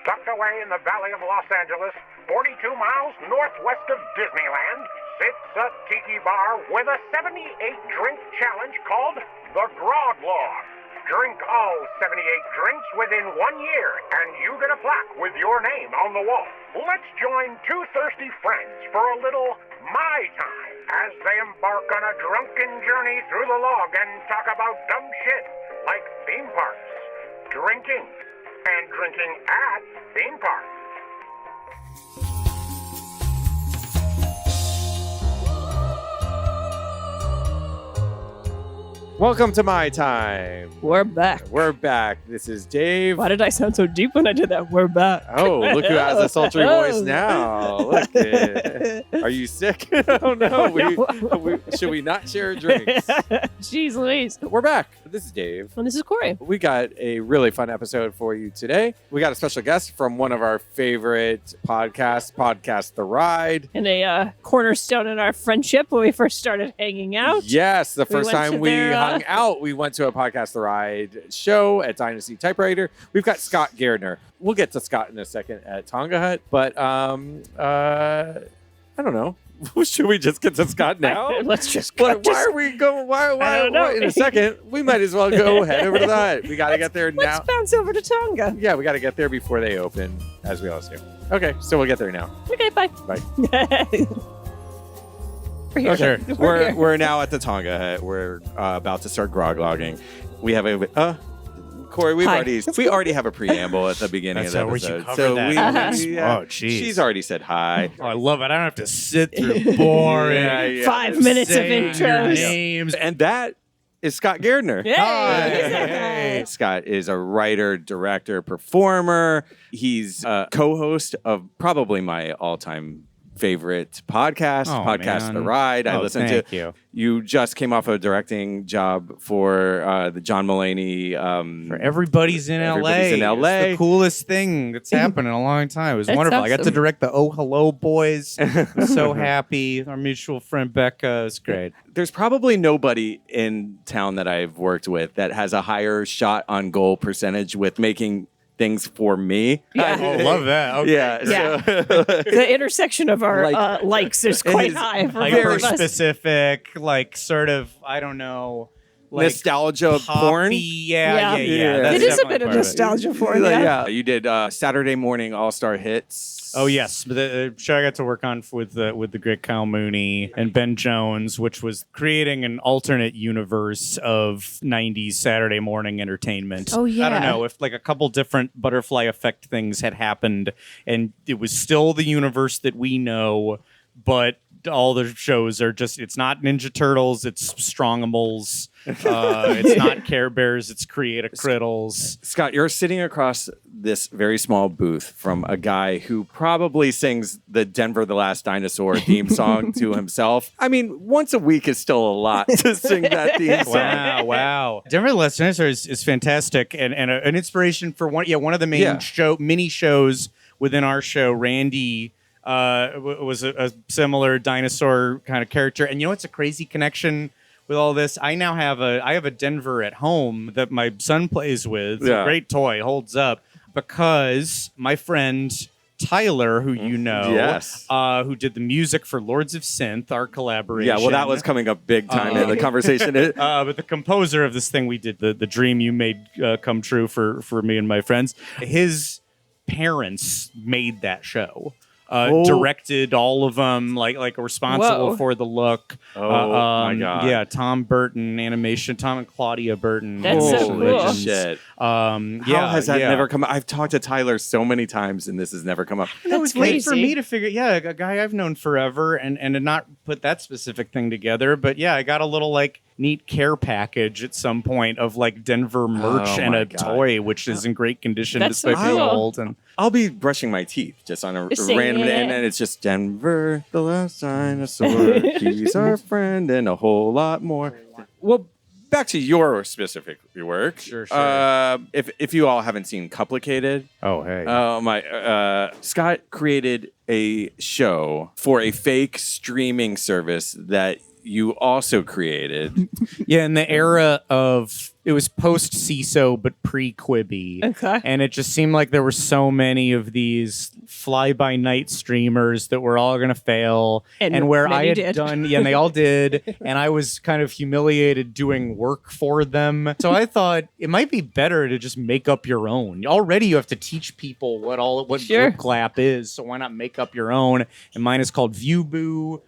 Tucked away in the valley of Los Angeles, 42 miles northwest of Disneyland, sits a tiki bar with a 78-drink challenge called the Grog Log. Drink all 78 drinks within 1 year, and you get a plaque with your name on the wall. Let's join two thirsty friends for a little My Time as they embark on a drunken journey through the log and talk about dumb shit like theme parks, drinking, and drinking at theme parks. Welcome to My Time. We're back. We're back. This is Dave. Why did I sound so deep when I did that? We're back. Oh, look who has a sultry voice now. Look Are you sick? Oh, no. Should we not share drinks? Jeez Louise. We're back. This is Dave. And this is Corey. We got a really fun episode for you today. We got a special guest from one of our favorite podcasts, Podcast The Ride. And a cornerstone in our friendship when we first started hanging out. Yes, the first time we hung out, we went to a Podcast The Ride show at Dynasty Typewriter. We've got Scott Gairdner. We'll get to Scott in a second at Tonga Hut, but I don't know. Should we just get to Scott now? Let's just go. Why are we going? Why in a second? We might as well go head over to the hut. We got to get there now. Let's bounce over to Tonga. Yeah, we got to get there before they open, as we always do. Okay, so we'll get there now. Okay, bye. Bye. We're here. Okay, we're now at the Tonga Hut. We're about to start grog logging. We have a Corey, we already have a preamble at the beginning of the episode. She's already said hi. Oh, I love it. I don't have to sit through boring 5 minutes of intros. Names. And that is Scott Gairdner. Hey. Scott is a writer, director, performer. He's a co-host of probably my all-time favorite podcast, Podcast The Ride. I listened to. You. You just came off a directing job for the John Mulaney. For Everybody's in LA. It's the coolest thing that's happened in a long time. It was wonderful. Awesome. I got to direct the Oh Hello Boys. I'm so happy. Our mutual friend Becca is great. There's probably nobody in town that I've worked with that has a higher shot on goal percentage with making things for me. Yeah. Oh, love that. Okay. Yeah. The intersection of our likes is quite high. For very specific, like sort of, I don't know. Like nostalgia porn. Yeah. It is a bit of nostalgia porn. Yeah. You did Saturday Morning All-Star Hits. Oh yes, the show I got to work on with the great Kyle Mooney and Ben Jones, which was creating an alternate universe of '90s Saturday morning entertainment. Oh yeah. I don't know if like a couple different butterfly effect things had happened, and it was still the universe that we know, but all the shows are it's not Ninja Turtles, it's Strongimals, it's not Care Bears, it's Create-A-Crittles. Scott, you're sitting across this very small booth from a guy who probably sings the Denver the Last Dinosaur theme song to himself. I mean, once a week is still a lot to sing that theme song. Wow. Denver the Last Dinosaur is fantastic and an inspiration for one of the main mini shows within our show. Randy was a similar dinosaur kind of character. And you know what's a crazy connection with all this? I now have a Denver at home that my son plays with. It's a great toy, holds up, because my friend Tyler, who you know, who did the music for Lords of Synth, our collaboration. Yeah, well, that was coming up big time in the conversation. But the composer of this thing we did, the dream you made come true for me and my friends, his parents made that show. Directed all of them, like responsible for the look. My God! Yeah, Tom Burton animation. Tom and Claudia Burton. That's so cool. Shit. How has that never come up? I've talked to Tyler so many times, and this has never come up. That's it's crazy great for me to figure. Yeah, a guy I've known forever, and to not put that specific thing together. But yeah, I got a little neat care package at some point of Denver merch and a toy, which is in great condition despite being old. And I'll be brushing my teeth just on a random, and then it's just Denver, the last dinosaur. He's our friend, and a whole lot more. Well, back to your specific work. Sure. If you all haven't seen Complicated, Scott created a show for a fake streaming service that you also created. Yeah, in the era of post CISO but pre Quibi. Okay. And it just seemed like there were so many of these fly by night streamers that were all going to fail, And where I many had did. done, yeah, and they all did, and I was kind of humiliated doing work for them. So I thought it might be better to just make up your own. Already you have to teach people what Sure. Glap is, so why not make up your own? And mine is called ViewBoo,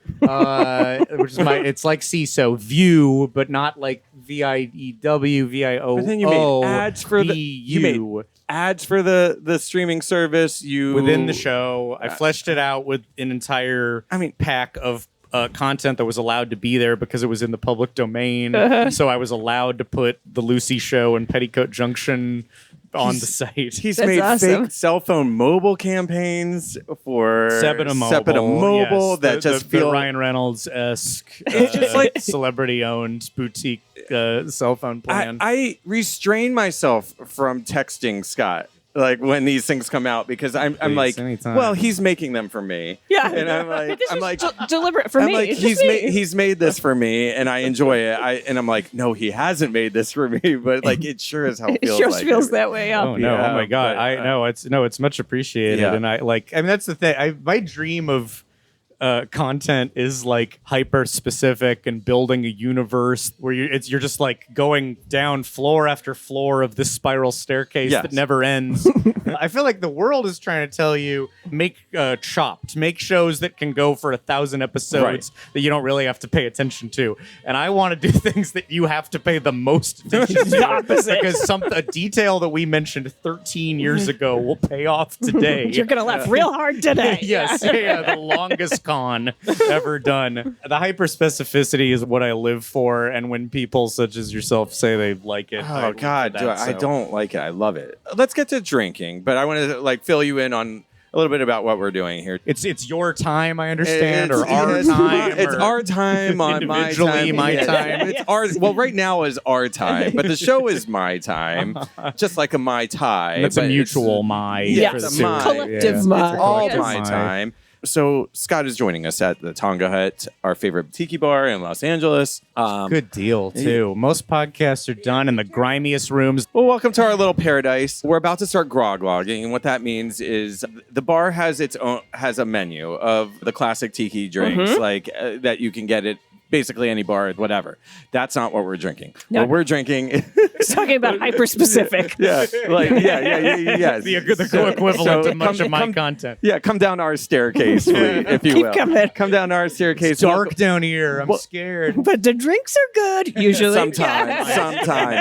which is it's like CISO View, but not like VIEW, VIO. But then you made ads for the streaming service. Within the show, I fleshed it out with an entire pack of content that was allowed to be there because it was in the public domain. So I was allowed to put the Lucy Show and Petticoat Junction on the site. He's That's made awesome. fake cell phone mobile campaigns for Sepeta Mobile, that yes, just the feel Ryan Reynolds-esque It's just like- celebrity-owned boutique cell phone plan. I restrain myself from texting Scott like when these things come out because I'm Please, like, anytime. well, he's making them for me. Yeah. And I'm like, But this I'm was like, deliberate for I'm me. like, It's just me. he's made this for me, and I enjoy it. And I'm like, no, he hasn't made this for me, but like, it sure as hell It feels sure like feels it. that way. Yeah. Oh no! Yeah, Oh my God! but, It's much appreciated, Yeah. and that's the thing. My dream of content is like hyper specific and building a universe where you're just like going down floor after floor of this spiral staircase Yes. that never ends. I feel like the world is trying to tell you make Chopped, make shows that can go for 1,000 episodes that you don't really have to pay attention to, and I want to do things that you have to pay the most attention to. The opposite. Because a detail that we mentioned 13 years ago will pay off today. You're gonna laugh real hard today. Yes, yeah, the longest con ever done. The hyper-specificity is what I live for, and when people such as yourself say they like it, I Oh root God, for that, I so. don't like it. I love it. Let's get to drinking, but I want to like fill you in on a little bit about what we're doing here. It's your time, I understand, It's- or our it's- time. It's or our time on my individually time. my Yeah. time. It's our right now is our time, but the show is my time, just like a my tie. That's a but mutual it's- my. Yes. for the It's a two. my. Collective It's my. all Yes. my time. So Scott is joining us at the Tonga Hut, our favorite tiki bar in Los Angeles. Good deal, too. Most podcasts are done in the grimiest rooms. Well, welcome to our little paradise. We're about to start grog logging, and what that means is the bar has a menu of the classic tiki drinks, like that you can get at basically any bar, whatever. That's not what we're drinking. No. What we're drinking, He's talking about hyper specific. yes. The co-equivalent of much of my content. Yeah, come down our staircase, please, if you Keep will. coming. Come down our staircase. It's dark down here. I'm scared. But the drinks are good usually.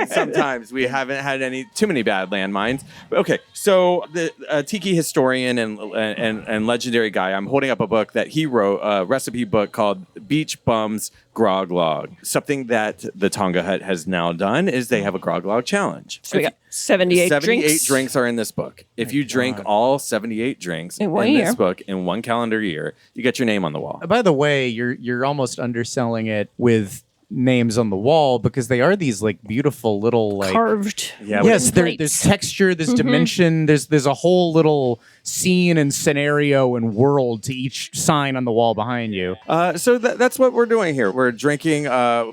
Sometimes we haven't had too many bad landmines. Okay, so the tiki historian and legendary guy, I'm holding up a book that he wrote, a recipe book called Beach Bums Grog Log. Something that the Tonga Hut has now done is they have a Grog Log challenge. So we got 78 drinks. drinks are in this book. If you drink all 78 drinks In one this year. book in one calendar year, you get your name on the wall. By the way, you're almost underselling it with names on the wall because they are these like beautiful little like Carved. Yeah, yes, plates. there's texture, there's dimension, there's a whole little scene and scenario and world to each sign on the wall behind you. So that's what we're doing here. We're drinking,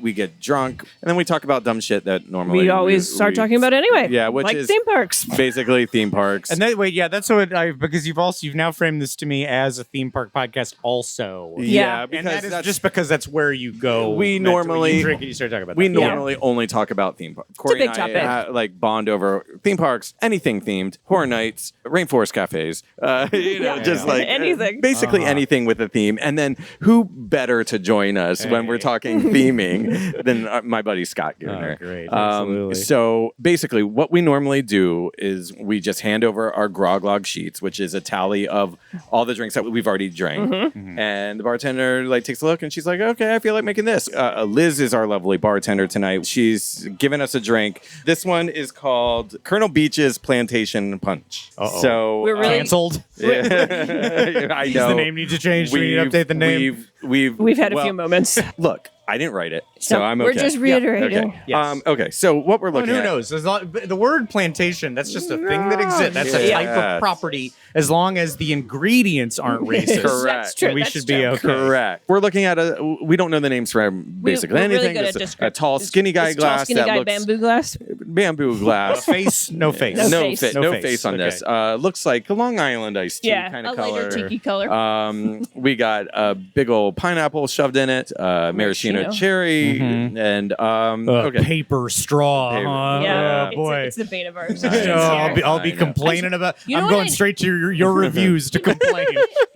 we get drunk, and then we talk about dumb shit that normally We always start talking about anyway. Yeah, which like is theme parks. basically theme parks. And that's what because you've now framed this to me as a theme park podcast also. Yeah. because And that is that's just because that's where you go. We When normally- you drink and you start talking about we that. normally only talk about theme parks. Corey big and I topic. like bond over theme parks, anything themed, horror nights, rainforest cafes, just like Anything. basically anything with a theme. And then who better to join us when we're talking theming than my buddy Scott Gairdner. Oh, great. Absolutely. So basically, what we normally do is we just hand over our grog log sheets, which is a tally of all the drinks that we've already drank, and the bartender like takes a look and she's like, "Okay, I feel like making this." Liz is our lovely bartender tonight. She's given us a drink. This one is called Colonel Beach's Plantation Punch. So We're really- Canceled. I Does know the name need to change? Do we need to update the name? We've We've had a few moments. Look, I didn't write it, so I'm okay. We're just reiterating. Okay. Yes. Okay. So what we're looking who at? knows? The word plantation, that's just a thing that exists. That's a type of property as long as the ingredients aren't racist. Correct. That's true. We that's should true. be okay. Correct. We're looking at we don't know the names for basically we're really anything. good It's at a description. tall, skinny guy It's glass tall, skinny that guy looks bamboo glass. bamboo glass. Face, no face. No No face. face. No No face. face on Okay. this. Looks like a Long Island iced tea Yeah, kind a of color. lighter tiki color. We got a big old pineapple shoved in it, maraschino Maraschino. cherry, and okay. Paper straw. Paper. Huh? yeah, boy. It's the bane of our You existence. know, I'll be I know. complaining about. You know I'm what going I- straight to your reviews to complain.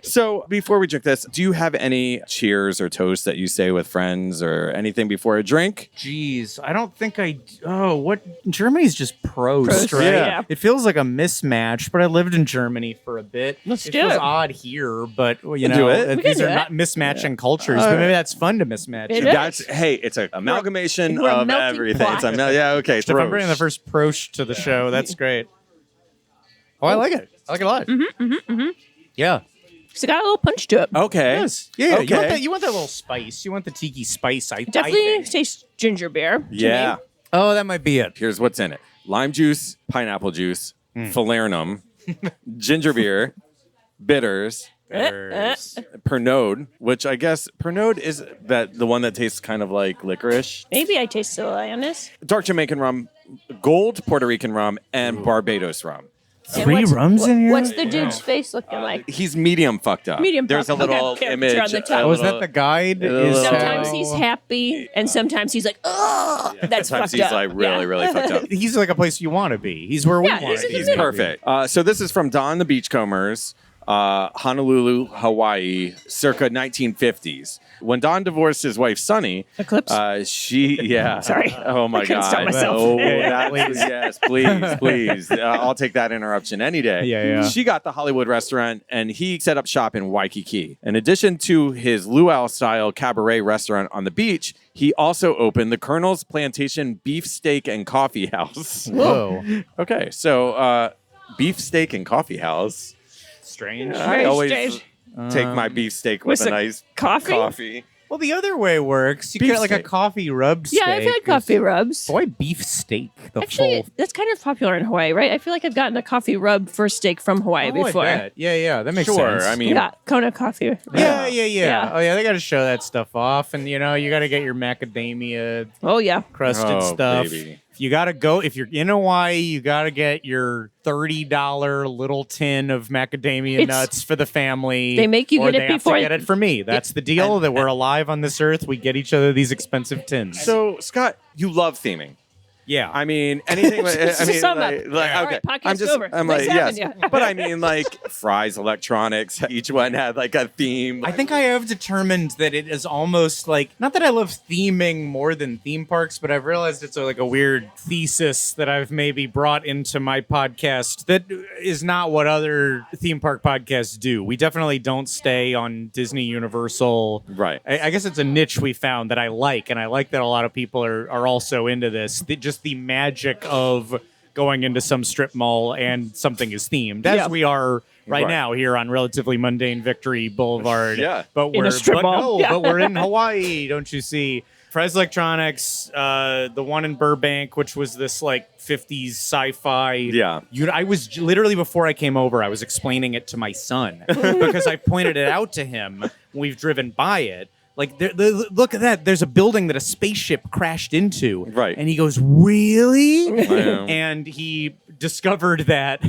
So before we drink this, do you have any cheers or toasts that you say with friends or anything before a drink? Jeez, I don't think I. Oh, what? Germany's just Prost, Prost, right? yeah. It feels like a mismatch, but I lived in Germany for a bit. Let's it do feels it. odd here, but you Can know, do it. We can these do are it. not mismatching cultures. But maybe that's fun to mismatch. It That's it's an amalgamation we're a of melting everything. pot. Yeah, okay. If I'm bringing the first Prost to the show, that's great. Oh, I like it. I like it a lot. Yeah. It's got a little punch to it. Okay. Yes. Yeah. Okay. You want that little spice. You want the tiki spice. I Definitely think. tastes ginger beer. to Yeah. me. Oh, that might be it. Here's what's in it: lime juice, pineapple juice, falernum, ginger beer, bitters, Pernod, which I guess Pernod is the one that tastes kind of like licorice, Maybe I taste the lioness. dark Jamaican rum, gold Puerto Rican rum, and Barbados rum. And Three rums in here? What's the dude's face looking like? He's medium fucked up. Medium There's fucked a up. little Okay, image. picture on the top. a Oh, is little- that the guide? little- Sometimes he's happy, and sometimes he's like, "Oh, that's Sometimes fucked he's up." like really, really fucked up. He's like a place you want to be. He's where we Yeah, want he's to in be. the He's middle. perfect. So this is from Don the Beachcombers, Honolulu, Hawaii, circa 1950s. When Don divorced his wife Sunny, Eclipse? yeah. Sorry. Oh my I couldn't God. stop myself. Oh, yes, please. I'll take that interruption any day. Yeah. She got the Hollywood restaurant, and he set up shop in Waikiki. In addition to his luau-style cabaret restaurant on the beach, he also opened the Colonel's Plantation Beefsteak and Coffee House. Whoa. Okay, so beefsteak and coffee house. Strange. I Very always strange. take my beefsteak with With a some nice coffee? Well, the other way works. You Beef get like a steak. coffee rubbed steak. Yeah, I've had coffee rubs. Boy, beef steak. The Actually, full. that's kind of popular in Hawaii, right? I feel like I've gotten a coffee rub for steak from Hawaii Oh, I before. bet. Yeah, that makes Sure, sense. I mean, Yeah, Kona coffee. Yeah. Yeah. Oh, yeah, they got to show that stuff off. And, you know, you got to get your macadamia Oh yeah. crusted Oh, stuff. baby. You got to go, if you're in Hawaii, you got to get your $30 little tin of macadamia It's- nuts for the family. They make you or get it they have before- to get it for me. That's the deal, that we're alive on this earth. We get each other these expensive tins. So, Scott, you love theming. yeah. I mean, anything. I mean, Sum up. like All okay. right, podcast I'm just. over. I'm Nice like, yes, having ya. but I mean, like Fry's Electronics. Each one had like a theme. I think I have determined that it is almost like, not that I love theming more than theme parks, but I've realized it's like a weird thesis that I've maybe brought into my podcast that is not what other theme park podcasts do. We definitely don't stay on Disney Universal. Right. I guess it's a niche we found that I like, and I like that a lot of people are also into this. Just the magic of going into some strip mall and something is themed, as Yeah. we are right Right. now here on relatively mundane Victory Boulevard. Yeah. But In a we're strip but mall. no, Yeah. but we're in Hawaii, don't you see? Fry's Electronics, the one in Burbank, which was this like 50s sci-fi. Yeah. I was literally, before I came over, I was explaining it to my son because I pointed it out to him when we've driven by it. Like, look at that. There's a building that a spaceship crashed into. Right. And he goes, really? Wow. And he discovered that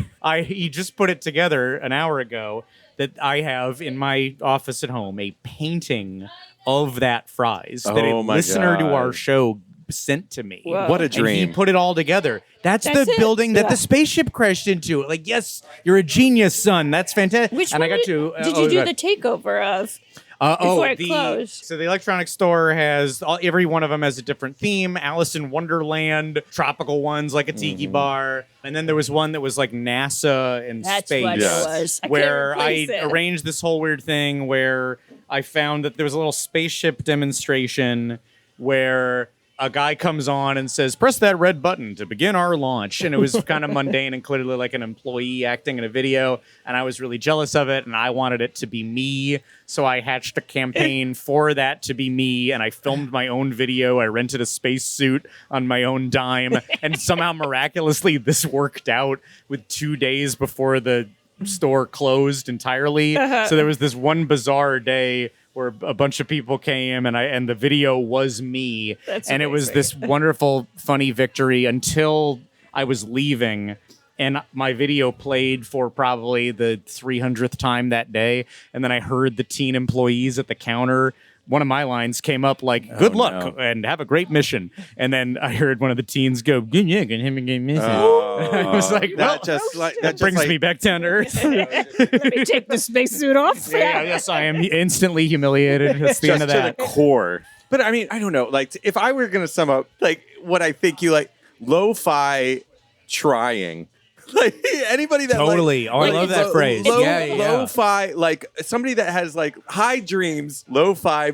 he just put it together an hour ago that I have in my office at home a painting of that Fry's that a Oh my listener to God. our show sent to me. Whoa. What a And dream. he put it all together. That's the That's it. building that Yeah. the spaceship crashed into. Like, yes, you're a genius, son. That's fantastic. Which and one I got did, to. did you do the takeover of? before it closed? So the electronics store has every one of them has a different theme. Alice in Wonderland, tropical ones like a tiki bar, and then there was one that was like NASA and That's space. what Yes. it was. Where couldn't I replace it. arranged this whole weird thing where I found that there was a little spaceship demonstration where a guy comes on and says, "Press that red button to begin our launch." And it was kind of mundane and clearly like an employee acting in a video. And I was really jealous of it. And I wanted it to be me. So I hatched a campaign for that to be me. And I filmed my own video. I rented a spacesuit on my own dime. And somehow miraculously this worked out with 2 days before the store closed entirely. So there was this one bizarre day where a bunch of people came and the video was me. That's and amazing. It was this wonderful, funny victory until I was leaving and my video played for probably the 300th time that day. And then I heard the teen employees at the counter. One of my lines came up like, "Good luck and have a great mission." And then I heard one of the teens go, "Yeah, can have a great mission." I was like, that brings me back down to earth. Let me take the spacesuit off. Yes, I am instantly humiliated. That's the end of that. To the core. But I mean, I don't know. Like, if I were going to sum up, like, what I think you like, lo-fi trying. Like, anybody that totally. I love that phrase. Lo-fi, like somebody that has like high dreams, lo-fi.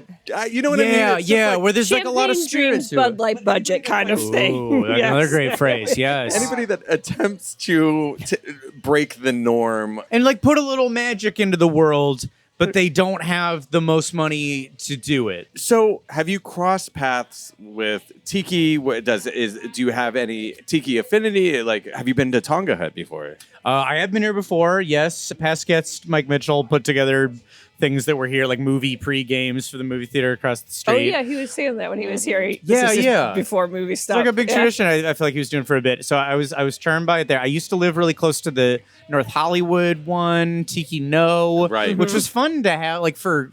You know what I mean? It's just, like, where there's like a lot of spirit dreams, to Bud it. Light budget kind of thing. Ooh, that's another great phrase. Yes. Anybody that attempts to break the norm and like put a little magic into the world, but they don't have the most money to do it. So, have you crossed paths with Tiki? Do you have any Tiki affinity? Like, have you been to Tonga Hut before? I have been here before. Yes, past guest Mike Mitchell put together things that were here, like movie pre-games for the movie theater across the street. Oh yeah, he was saying that when he was here. Before movie stuff. It's like a big tradition. I feel like he was doing for a bit. So I was charmed by it there. I used to live really close to the North Hollywood one, Tiki No, right, which was fun to have. Like for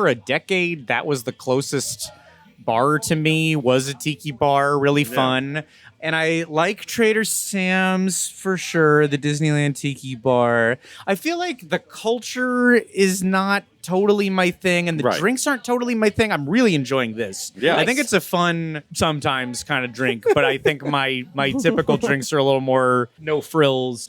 a decade, that was the closest bar to me. Was a Tiki bar, really fun. And I like Trader Sam's for sure, the Disneyland Tiki Bar. I feel like the culture is not totally my thing, and the drinks aren't totally my thing. I'm really enjoying this. Yeah, I think it's a fun, sometimes kind of drink, but I think my typical drinks are a little more no frills,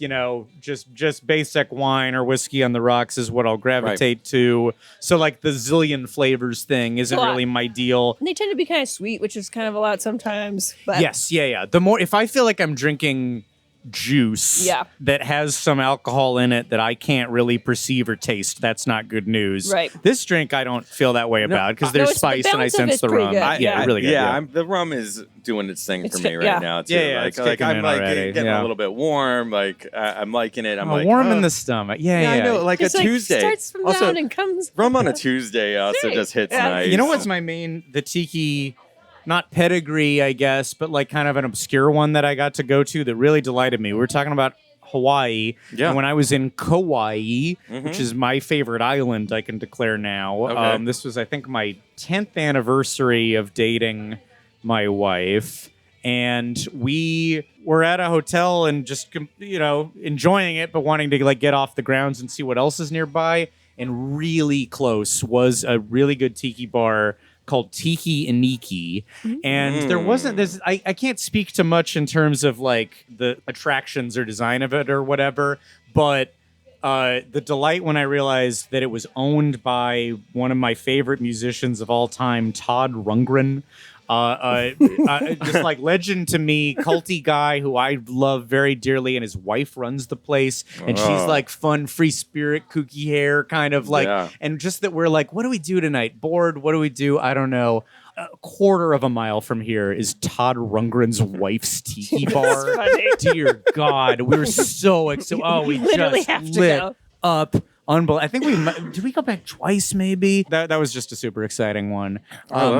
just basic wine or whiskey on the rocks is what I'll gravitate to. So like the zillion flavors thing isn't really my deal. And they tend to be kind of sweet, which is kind of a lot sometimes. But Yes, yeah. The more, if I feel like I'm drinking juice that has some alcohol in it that I can't really perceive or taste, that's not good news. Right. This drink I don't feel that way about because there's spice and I sense the rum. Really good. Yeah, the rum is doing its thing for me right now too. Like I'm like getting a little bit warm. Like I'm liking it. I'm like warm in the stomach. Yeah. I know. Like it's a Tuesday. Starts from also, down and comes. Rum on a Tuesday also just hits nice. You know what's the Tiki, not pedigree, I guess, but like kind of an obscure one that I got to go to that really delighted me. We were talking about Hawaii. Yeah. And when I was in Kauai, which is my favorite island, I can declare now. Okay. This was, I think, my 10th anniversary of dating my wife. And we were at a hotel and just, enjoying it, but wanting to like get off the grounds and see what else is nearby. And really close was a really good tiki bar called Tiki Iniki. And there wasn't this, I can't speak to much in terms of like the attractions or design of it or whatever, but the delight when I realized that it was owned by one of my favorite musicians of all time, Todd Rundgren. Just like legend to me, culty guy who I love very dearly, and his wife runs the place, and she's like fun, free spirit, kooky hair, kind of like, and just that we're like, what do we do tonight? Bored? What do we do? I don't know. A quarter of a mile from here is Todd Rundgren's wife's tiki bar. Dear God, we were so excited. Oh, we literally just have to lit go. up. Unbelievable. I think did we go back twice maybe? That was just a super exciting one.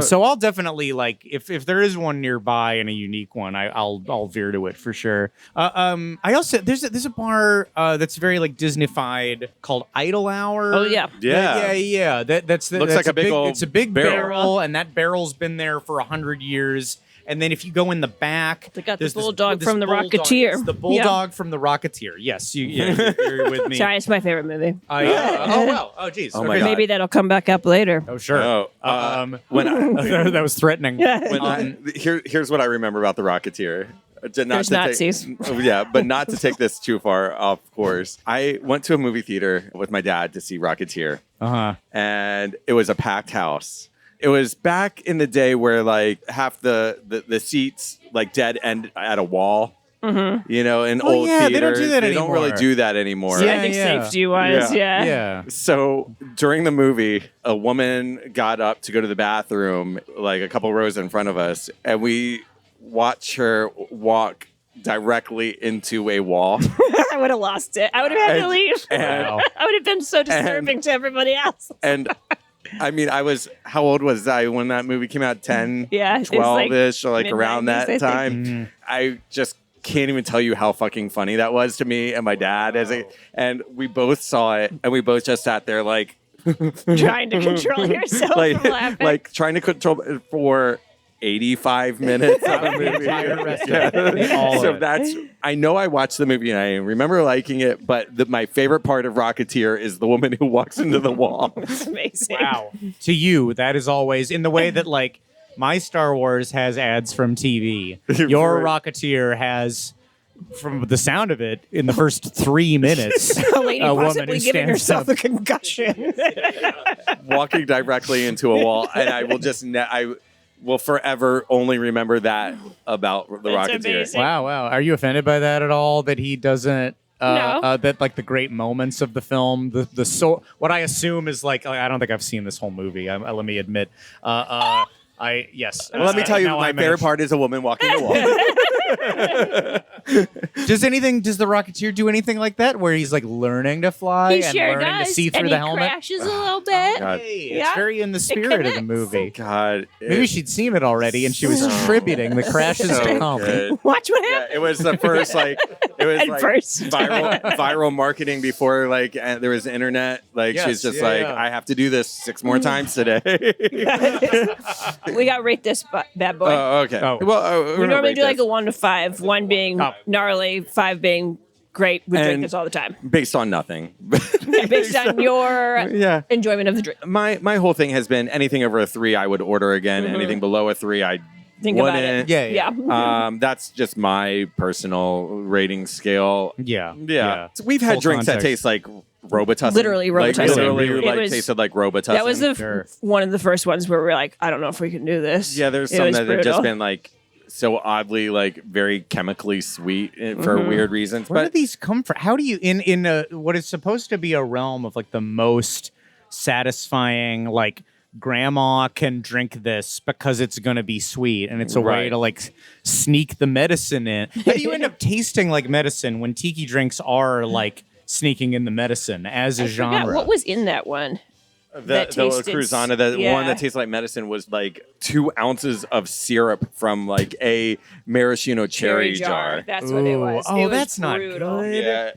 So I'll definitely like if there is one nearby and a unique one, I'll veer to it for sure. I also there's a bar that's very like Disney-fied called Idle Hour. Oh yeah. That's looks like a big old it's a big barrel, and that barrel's been there for 100 years. And then if you go in the back, they got the bulldog from the Rocketeer. It's the bulldog from the Rocketeer. Yes, you're with me. Sorry, it's my favorite movie. Oh wow. Oh geez. Oh my God. Maybe that'll come back up later. Oh sure. That was threatening. Here's what I remember about the Rocketeer. There's Nazis. But not to take this too far off course. I went to a movie theater with my dad to see Rocketeer. And it was a packed house. It was back in the day where like half the seats like dead end at a wall. Mm-hmm. You know, in Oh, old yeah, theaters, they don't do that they don't really anymore. do that anymore. I think safety-wise, yeah. Yeah. So during the movie, a woman got up to go to the bathroom, like a couple rows in front of us, and we watched her walk directly into a wall. I would have lost it. I would have had to leave. And, I would have been so disturbing to everybody else. and I mean, how old was I when that movie came out? 10, Yeah, it's 12-ish, or like mid-90s, around that I think. time. I just can't even tell you how fucking funny that was to me and my dad. And we both saw it, and we both just sat there like... Trying to control yourself from laughing. like trying to control it for 85 minutes of a movie. All So of it. that's, I know I watched the movie and I remember liking it, but my favorite part of Rocketeer is the woman who walks into the wall. It's amazing. Wow. To you, that is always in the way that like my Star Wars has ads from TV. Your Rocketeer has, from the sound of it, in the first 3 minutes, A lady a woman possibly who giving stands herself up. a concussion. Walking directly into a wall. And I will just, I will forever only remember that about the That's Rocketeer. amazing. Wow. Are you offended by that at all? That he doesn't. No. That like the great moments of the film, what I assume is like I don't think I've seen this whole movie. Let me admit. Yes. Well, let me tell you, Now my I'm favorite part is a woman walking a wall. Does the Rocketeer do anything like that where he's like learning to fly He and sure learning does. to see through and the he helmet? crashes a little bit. God. Hey, Yeah. it's very in the spirit of the connects. movie. God. Maybe she'd seen it already and she was attributing the crashes so to come. good. Watch what Yeah, happens. it was the first At first. viral marketing before there was internet. Like Yes, she's just yeah. I have to do this 6 more times today. We got to rate this bad boy. Oh, okay. Oh. Well, we normally do like a 1 to 5. 1 being Oh. gnarly, 5 being great. We drink And- this all the time. based on nothing. Based on your Yeah. enjoyment of the drink. My whole thing has been anything over a 3 I would order again. Anything below a 3 I Think about wouldn't. it. Yeah. That's just my personal rating scale. Yeah. So we've had Full drinks that context. taste like Robitussin. Literally Robitussin. Like, literally It like was- tasted like Robitussin. That was Sure. one of the first ones where we were like, I don't know if we can do this. Yeah, there's It some was that have just brutal. been like so oddly like very chemically sweet for weird reasons. Where do But these come from? How do you in what is supposed to be a realm of like the most satisfying, like grandma can drink this because it's going to be sweet and it's a way Right. to like sneak the medicine in. How do you end up tasting like medicine when tiki drinks are like sneaking in the medicine as a I genre? forgot what was in that one. that the tasted Cruzana, the yeah. one that tastes like medicine was like 2 ounces of syrup from like a maraschino cherry jar. That's what it Ooh. was. Oh, It was that's not brutal. good. Yeah.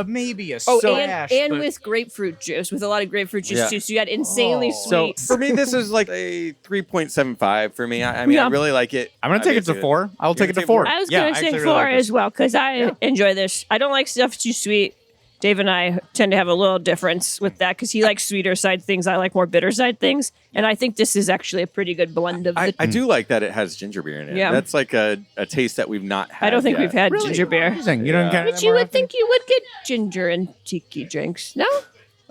Maybe a Oh, sash, and but- with grapefruit juice, with a lot of grapefruit juice Yeah. too. So you got insanely So sweet. for me, this is like a 3.75 for me. I mean, Yeah. I really like it. I'm gonna take it to 4. I'll take it to 4. I was Yeah, going to say actually 4 really like this. as well because I enjoy this. I don't like stuff too sweet. Dave and I tend to have a little difference with that because he likes sweeter side things. I like more bitter side things. And I think this is actually a pretty good blend of the I do like that it has ginger beer in it. Yeah. That's like a taste that we've not had. I don't think yet. we've had ginger beer. Amazing. You don't Yeah. get it But you would think you would get ginger in tiki drinks. No?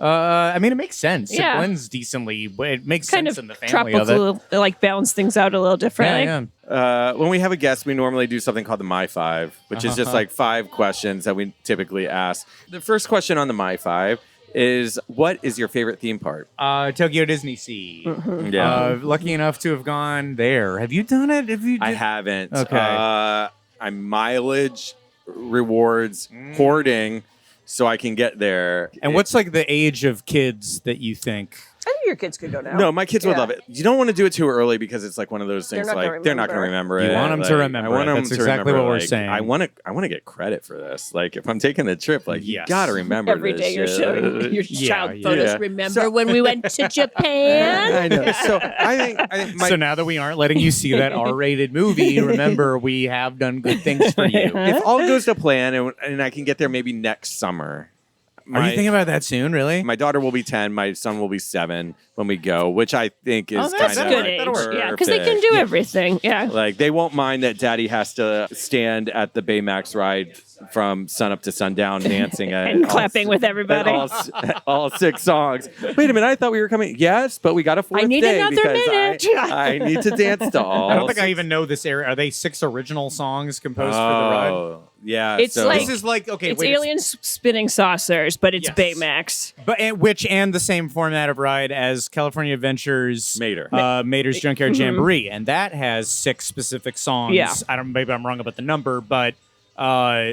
I mean, it makes sense. Yeah. It blends decently. But it makes Kind sense of in the family of it. tropical, like balance things out a little differently. Yeah. When we have a guest, we normally do something called the My Five, which is just like 5 questions that we typically ask. The first question on the My Five is, what is your favorite theme park? Tokyo Disney Sea. Yeah. Lucky enough to have gone there. Have you done it? I haven't. Okay. I'm mileage, rewards, hoarding, so I can get there. And what's like the age of kids that you think? I think your kids could go now. No, my kids would Yeah. love it. You don't want to do it too early because it's like one of those things not gonna like they're not going to remember. remember it. You want 'em to Like, remember I want it. 'em That's to exactly remember, what we're like, saying. I want to get credit for this. Like if I'm taking the trip, like you Yes. got to remember Every this day you're shit. showing your Yeah, child yeah. photos. Yeah. Remember when we went to Japan? I know. So I think my So now that we aren't letting you see that R-rated movie, remember we have done good things for you. if all goes to plan and I can get there maybe next summer, Are you thinking about that soon? Really? My daughter will be 10. My son will be 7 when we go, which I think is That's kind of good age. Yeah, because they can do everything. Yeah. Like, they won't mind that Daddy has to stand at the Baymax ride from sunup to sundown dancing and clapping with everybody. All 6 songs. Wait a minute, I thought we were coming. Yes, but we got a 4th I need day another because minute. I need to dance to all. I don't think I even know this area. Are they 6 original songs composed for the ride? Yeah. It's so like- This is like, okay, It's wait. aliens spinning saucers, but it's Yes. Baymax. But and the same format of ride as California Adventures, Mater. Mater's Junkyard Jamboree, and that has 6 specific songs. Yeah. Maybe I'm wrong about the number, but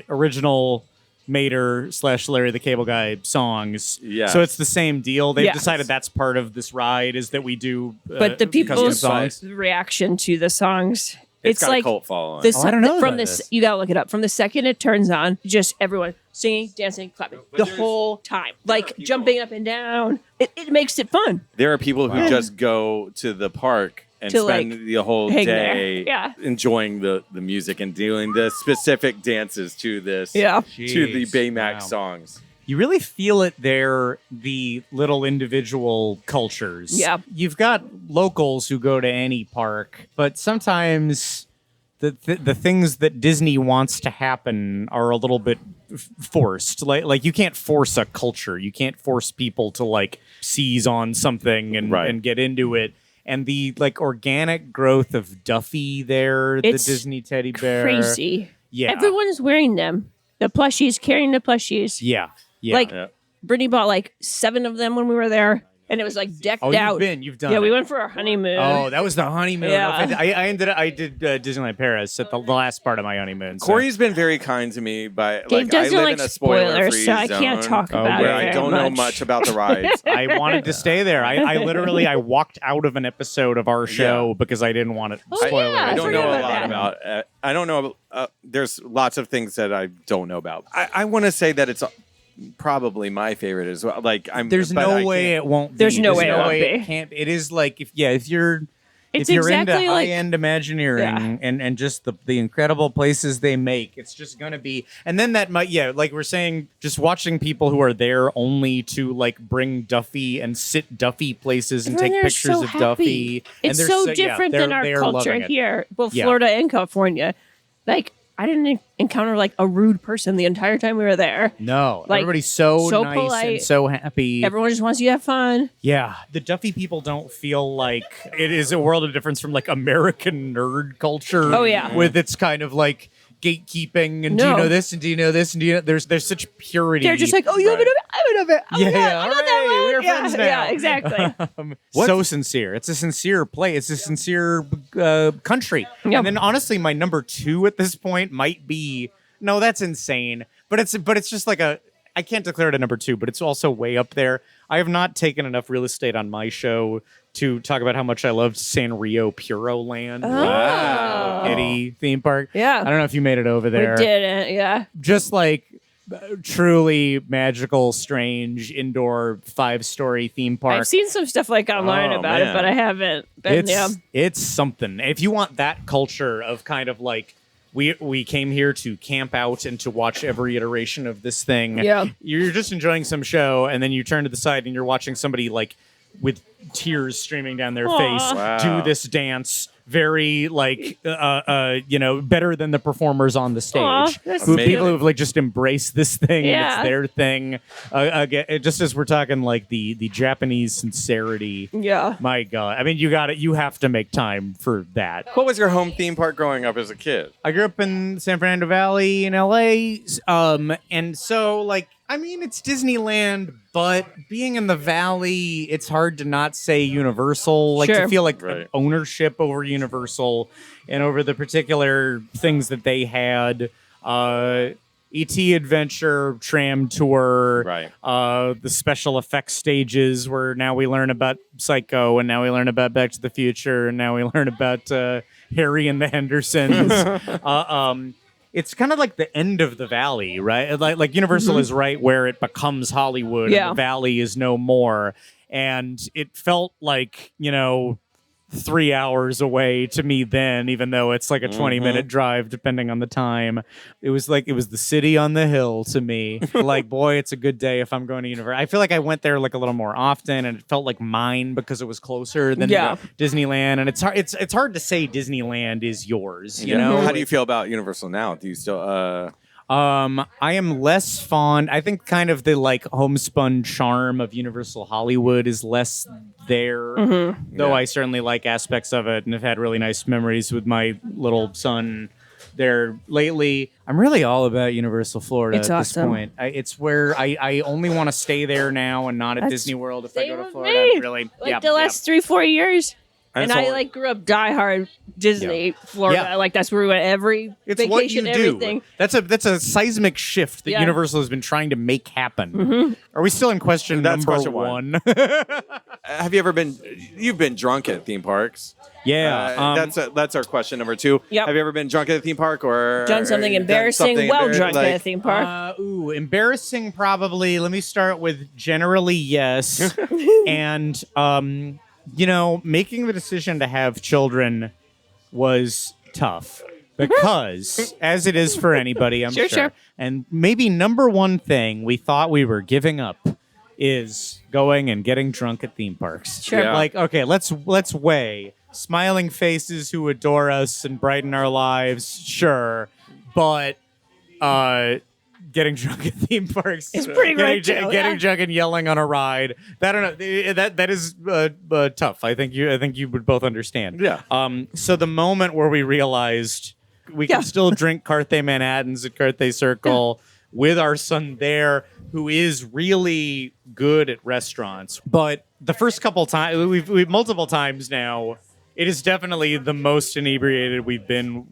original Mater / Larry the Cable Guy songs. Yes. So it's the same deal. They've Yes. decided that's part of this ride is that we do. But the custom people's songs. reaction to the songs, it's got like a cult following. the I don't know from about this. this. You gotta look it up. From the second it turns on, just everyone singing, dancing, clapping the whole time, like jumping up and down. It makes it fun. There are people who just go to the park and To, spend like, the whole hang there. day Yeah. enjoying the music and doing the specific dances to this, Yeah. to the Jeez. Baymax Wow. songs. You really feel it there, the little individual cultures. Yeah. You've got locals who go to any park, but sometimes the things that Disney wants to happen are a little bit forced. Like you can't force a culture. You can't force people to like seize on something and get into it. And the like organic growth of Duffy there, It's the Disney teddy bear. Crazy. Yeah. Everyone is wearing them. The plushies, carrying the plushies. Yeah. Yeah. Like Yeah. Brittany bought like 7 of them when we were there, and it was like decked out. You've done Yeah, it. we went for our honeymoon. Oh, that was the honeymoon. Yeah. I did Disneyland Paris at the last part of my honeymoon. so- Corey's been very kind to me, but Dave like I doesn't live like in a spoilers, spoiler-free so I can't zone talk about where it I very don't know much. much about the rides. I wanted to stay there. I literally I walked out of an episode of our show because I didn't want it Oh, spoiler. yeah, I don't forgot know a about lot that. about. I don't know. There's lots of things that I don't know about. I want to say that it's probably my favorite as well. Like There's but no I way can't- it won't be. There's no way it won't it be. can't. It is like if you're It's if you're exactly into like- high-end Imagineering and just the incredible places they make, it's just gonna be. And then that might like we're saying, just watching people who are there only to like bring Duffy and sit Duffy places and Everyone take there is pictures so of happy. Duffy. And It's they're so different than our they're culture loving it. here. Well, Yeah. Florida and California. Like, I didn't encounter like a rude person the entire time we were there. No, Like, everybody's so so nice polite. and so happy. Everyone just wants you to have fun. Yeah, the Duffy people don't feel like it is a world of difference from like American nerd culture. Oh, yeah. with its kind of like gatekeeping and do you No. know this and do you know this and do you know there's such purity. They're just like, oh, you have Right. an I have an over. Oh, Yeah, yeah, yeah, I got that hooray, one. we're yeah, friends now. Yeah, exactly. So sincere. It's a sincere play. It's a sincere country. Yeah. And then honestly, my number 2 at this point might be no, that's insane. But it's just like I can't declare it a number 2, but it's also way up there. I have not taken enough real estate on my show to talk about how much I loved Sanrio Puro Land. Oh. Kitty theme park. Yeah. I don't know if you made it over there. We didn't. Yeah. Just like truly magical, strange indoor 5-story theme park. I've seen some stuff like online Oh, about it, man. but I haven't been there. It's something. If you want that culture of kind of like we came here to camp out and to watch every iteration of this thing. Yeah. You're just enjoying some show and then you turn to the side and you're watching somebody like with tears streaming down their Aw. face Wow. do this dance very like better than the performers on the stage. Aw, that's Who amazing. people who've like just embraced this thing and Yeah. it's their thing. Again, just as we're talking like the Japanese sincerity. Yeah. My God. I mean, you have to make time for that. What was your home theme park growing up as a kid? I grew up in San Fernando Valley in LA. And so like, I mean, it's Disneyland, but being in the Valley, it's hard to not say Universal. Like Sure. to feel like Right. ownership over Universal and over the particular things that they had. E.T. Adventure, Tram Tour, Right. the special effects stages where now we learn about Psycho and now we learn about Back to the Future and now we learn about Harry and the Hendersons. It's kind of like the end of the Valley, right? Like Universal is right where it becomes Hollywood Yeah. and the Valley is no more. And it felt like, 3 hours away to me then, even though it's like a 20-minute drive, depending on the time. It was the city on the hill to me. Like, boy, it's a good day if I'm going to university. I feel like I went there like a little more often, and it felt like mine because it was closer than Disneyland. And it's hard to say Disneyland is yours. You know, How do you feel about Universal now? Do you still? I am less fond. I think kind of the like homespun charm of Universal Hollywood is less there. Though I certainly like aspects of it and have had really nice memories with my little son there lately. I'm really all about Universal Florida It's at awesome. this point. It's where I only want to stay there now and not at Disney World if I go to with Florida. me. Really, Like the last 3-4 years. And I all- like grew up diehard Disney, Florida. Yeah. Like that's where we went every It's vacation, what you everything. do. That's a seismic shift that Yeah. Universal has been trying to make happen. Are we still in question That's number question one. 1? Have you ever been? You've been drunk at theme parks. Yeah, That's our question number 2. Yep. Have you ever been drunk at a theme park or Done something embarrassing drunk at a theme park. Embarrassing probably. Let me start with generally yes. And making the decision to have children was tough because as it is for anybody, I'm Sure. And maybe number one thing we thought we were giving up is going and getting drunk at theme parks. Sure. Yeah. Like, okay, let's weigh smiling faces who adore us and brighten our lives, sure, but getting drunk at theme parks, It's pretty great, getting too, drunk and yelling on a ride. I don't know. That is tough. I think you would both understand. Yeah. So the moment where we realized we can still drink Carthay Manhattans at Carthay Circle with our son there, who is really good at restaurants, but the first couple times we've multiple times now. It is definitely the most inebriated we've been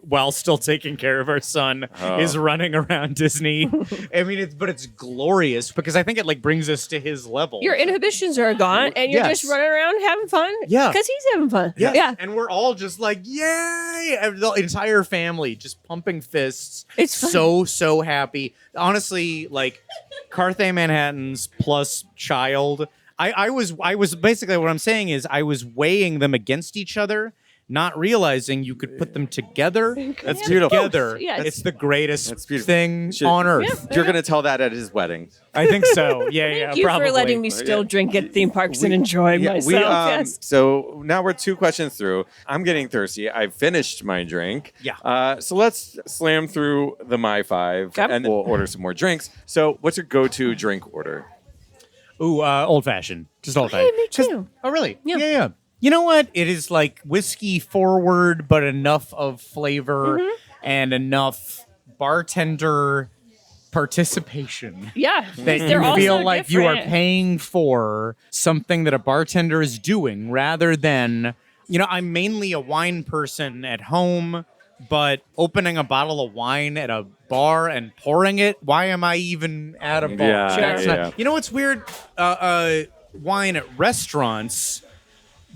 while still taking care of our son is running around Disney. I mean, it's glorious because I think it like brings us to his level. Your inhibitions are gone, and you're Yes. just running around having fun. Yeah. because he's having fun. Yes. Yeah, And we're all just like, yay! And the entire family just pumping fists. It's fun. so happy. Honestly, like Carthay Manhattans plus child. I was basically what I'm saying is I was weighing them against each other, not realizing you could put them together. That's beautiful. Together, Yes. it's the greatest That's beautiful. thing on earth. Yeah. You're gonna tell that at his wedding. I think so. Yeah, Thank you probably. for letting me still drink at theme parks and enjoy myself. Yes. So now we're 2 questions through. I'm getting thirsty. I've finished my drink. Yeah. So let's slam through the My 5 Okay. and then we'll order some more drinks. So what's your go-to drink order? Ooh, old fashioned. Just old fashioned. me too. Oh, really? Yeah. Yeah. You know what? It is like whiskey forward, but enough of flavor and enough bartender participation Yeah, that they're you also feel like you are different. paying for something that a bartender is doing rather than, I'm mainly a wine person at home, but opening a bottle of wine at a bar and pouring it, why am I even at a bar? Yeah, That's yeah. not- you know what's weird? Wine at restaurants,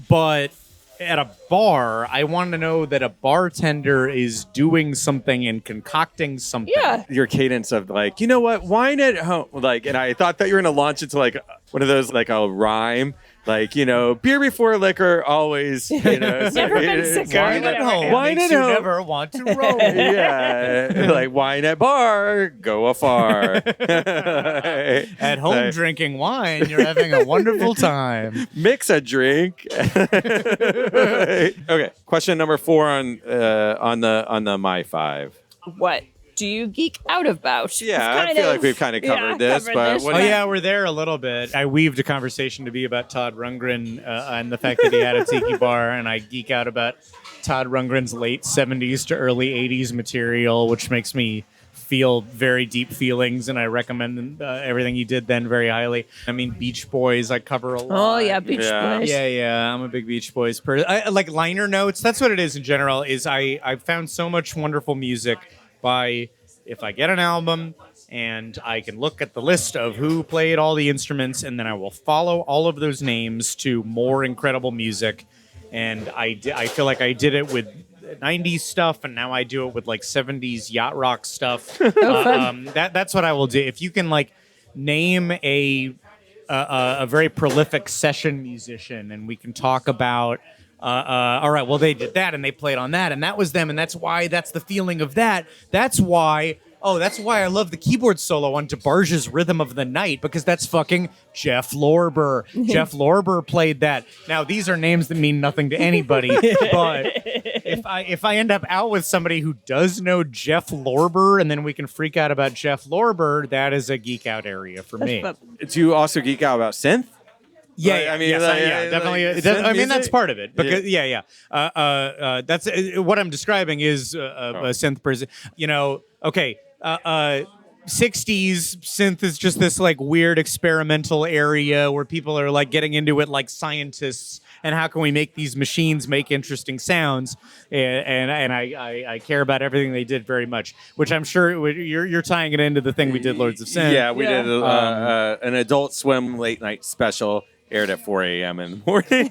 but at a bar, I want to know that a bartender is doing something and concocting something. Yeah, Your cadence of like, you know what, wine at home, like, and I thought that you were gonna launch into like one of those like a rhyme, like beer before liquor, always. Never been sicker. Wine at home Wine makes at you home. never want to roll. Yeah, like wine at bar, go afar. At home drinking wine, you're having a wonderful time. Mix a drink. Okay, question number 4 on the My 5. what do you geek out about? Yeah, I feel like we've kind of covered this, but what Oh do you- yeah, we're there a little bit. I weaved a conversation to be about Todd Rundgren and the fact that he had a tiki bar, and I geek out about Todd Rundgren's late 70s to early 80s material, which makes me feel very deep feelings, and I recommend everything he did then very highly. I mean, Beach Boys, I cover a lot. Oh yeah, Beach Yeah. Boys. Yeah, I'm a big Beach Boys person. I like liner notes. That's what it is in general. Is I've found so much wonderful music by if I get an album and I can look at the list of who played all the instruments, and then I will follow all of those names to more incredible music. And I feel like I did it with 90s stuff, and now I do it with like 70s yacht rock stuff. That's what I will do. If you can like name a very prolific session musician, and we can talk about All right, well, they did that, and they played on that, and that was them, and that's the feeling of that. That's why I love the keyboard solo on DeBarge's Rhythm of the Night, because that's fucking Jeff Lorber. Jeff Lorber played that. Now, these are names that mean nothing to anybody, but if I end up out with somebody who does know Jeff Lorber, and then we can freak out about Jeff Lorber, that is a geek out area for me. Do you also geek out about synth? Yeah, I mean, definitely. synth I mean, that's music? part of it. Because that's what I'm describing is a synth person. Okay. 60s synth is just this like weird experimental area where people are like getting into it like scientists, and how can we make these machines make interesting sounds? And I care about everything they did very much, which I'm sure you're tying it into the thing we did, Lords of Sin. Yeah, we did an Adult Swim late night special. Aired at 4 a.m. in the morning.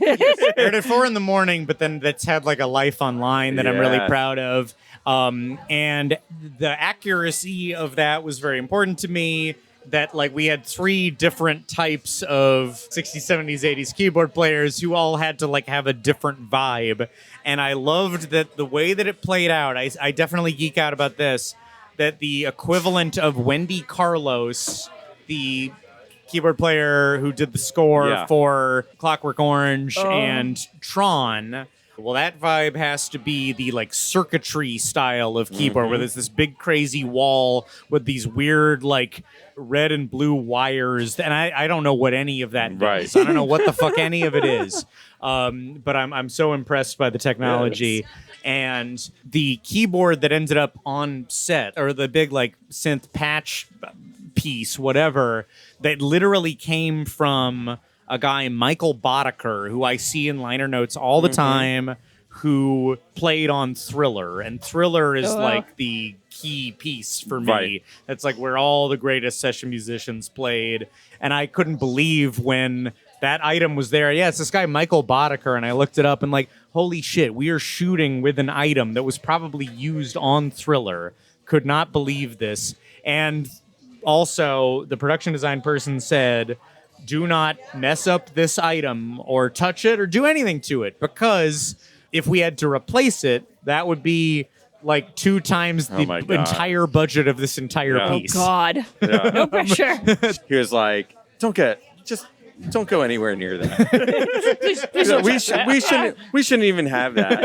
Aired at 4 in the morning, but then that's had like a life online that I'm really proud of. And the accuracy of that was very important to me. That like we had 3 different types of 60s, 70s, 80s keyboard players who all had to like have a different vibe. And I loved that the way that it played out. I definitely geek out about this. That the equivalent of Wendy Carlos, the keyboard player who did the score for Clockwork Orange and Tron. Well, that vibe has to be the like circuitry style of keyboard, where there's this big crazy wall with these weird like red and blue wires, and I don't know what any of that is. I don't know what the fuck any of it is. But I'm so impressed by the technology. And the keyboard that ended up on set, or the big like synth patch piece, whatever, that literally came from a guy, Michael Boddicker, who I see in liner notes all the time, who played on Thriller. And Thriller is like the key piece for me. That's like where all the greatest session musicians played. And I couldn't believe when that item was there. Yeah, it's this guy, Michael Boddicker, and I looked it up and like, holy shit, we are shooting with an item that was probably used on Thriller. Could not believe this. And also, the production design person said, do not mess up this item or touch it or do anything to it, because if we had to replace it, that would be like 2 times the entire budget of this entire piece. Oh, God. No pressure. He was like, don't go anywhere near that. Please don't we shouldn't even have that.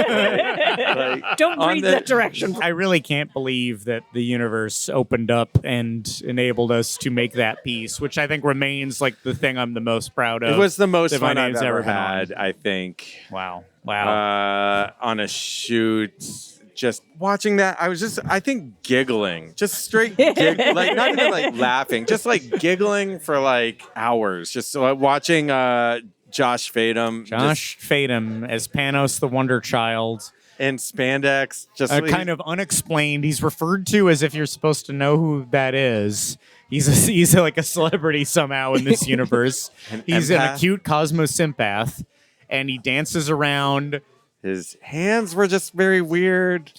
Like, don't breathe that direction. I really can't believe that the universe opened up and enabled us to make that piece, which I think remains like the thing I'm the most proud of. It was the most fun I've name's ever been had, on. I think. Wow. On a shoot. Just watching that, I think giggling, just straight like not even like laughing, just like giggling for like hours, just watching Josh Fadem as Panos the Wonder Child in spandex, just kind of unexplained. He's referred to as if you're supposed to know who that is. He's like a celebrity somehow in this universe. He's an acute cosmosympath, and he dances around. His hands were just very weird.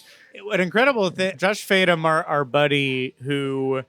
An incredible thing. Josh Fadem, our buddy, who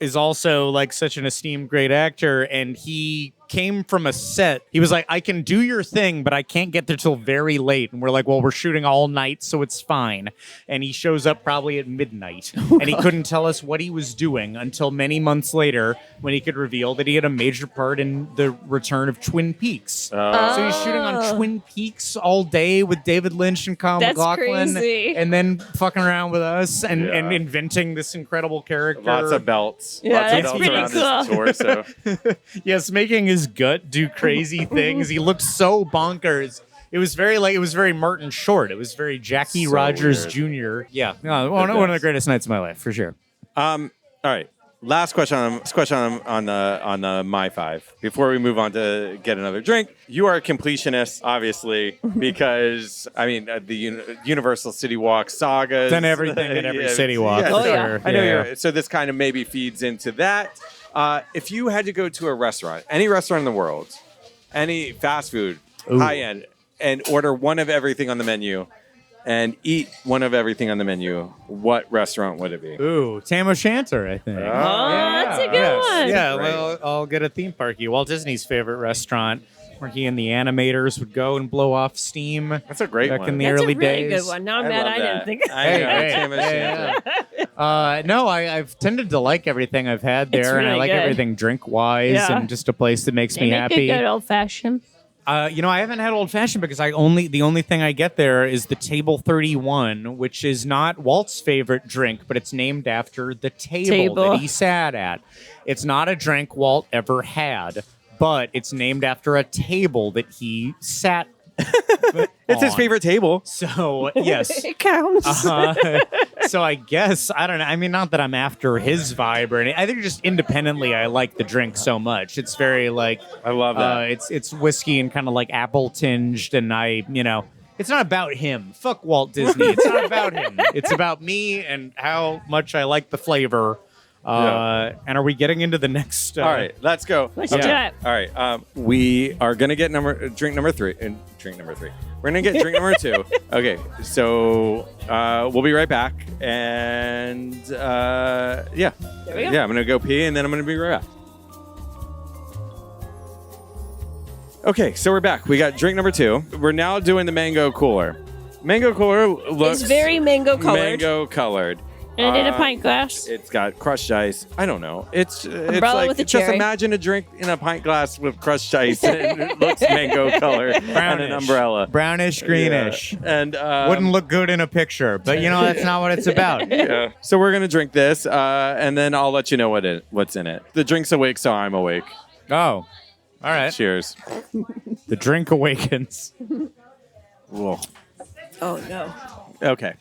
is also like such an esteemed great actor, and he came from a set. He was like, I can do your thing, but I can't get there till very late. And we're like, well, we're shooting all night, so it's fine. And he shows up probably at midnight. And he couldn't tell us what he was doing until many months later, when he could reveal that he had a major part in the return of Twin Peaks. So he's shooting on Twin Peaks all day with David Lynch and Kyle MacLachlan. Crazy. And then fucking around with us and inventing this incredible character. Lots of belts. Yeah, Lots of that's belts pretty around his torso. Yes, making his gut do crazy things. He looked so bonkers. It was very Martin Short. It was very Jackie So Rogers weird. Jr. Yeah, one of the greatest nights of my life for sure. All right. Last question on the My Five before we move on to get another drink. You are a completionist, obviously, because I mean the Universal City Walk sagas. Done everything in every city walk. Yeah, for sure. I know you're. So this kind of maybe feeds into that. If you had to go to a restaurant, any restaurant in the world, any fast food, high end, and order one of everything on the menu, and eat one of everything on the menu, what restaurant would it be? Ooh, Tam O'Shanter, I think. That's a good one. Yeah, Great. well, I'll get a theme parky. Walt Disney's favorite restaurant. where he and the animators would go and blow off steam. That's a great back one. in the That's early a really days. good one. Now I'm I mad love I didn't that. think. I know. No, I've tended to like everything I've had there, It's and I really like good. everything drink-wise, Yeah. and just a place that makes They me make happy. a good old fashioned. I haven't had old fashioned because the only thing I get there is the Table 31, which is not Walt's favorite drink, but it's named after the table that he sat at. It's not a drink Walt ever had, but it's named after a table that he sat. It's his favorite table. So yes. It counts. So I guess I don't know. I mean, not that I'm after his vibe or anything. I think just independently, I like the drink so much. It's very like I love that. it's whiskey and kind of like apple tinged, and it's not about him. Fuck Walt Disney. It's not about him. It's about me and how much I like the flavor. And are we getting into the next? All right, let's go. Let's do it. All right, we are gonna get drink number three. We're gonna get drink number 2. Okay, so we'll be right back, and There we go. I'm gonna go pee, and then I'm gonna be right back. Okay, so we're back. We got drink number 2. We're now doing the mango cooler. Mango cooler looks It's very mango colored. Mango colored. And in a pint glass. It's got crushed ice. I don't know. It's Umbrella like with a just cherry. imagine a drink in a pint glass with crushed ice and it looks mango color and an umbrella. Brownish, greenish. Yeah. And Wouldn't look good in a picture, but that's not what it's about. yeah. So we're gonna drink this, and then I'll let you know what's in it. The drink's awake, so I'm awake. Oh, all right. Cheers. The drink awakens. Whoa. Oh no. Okay.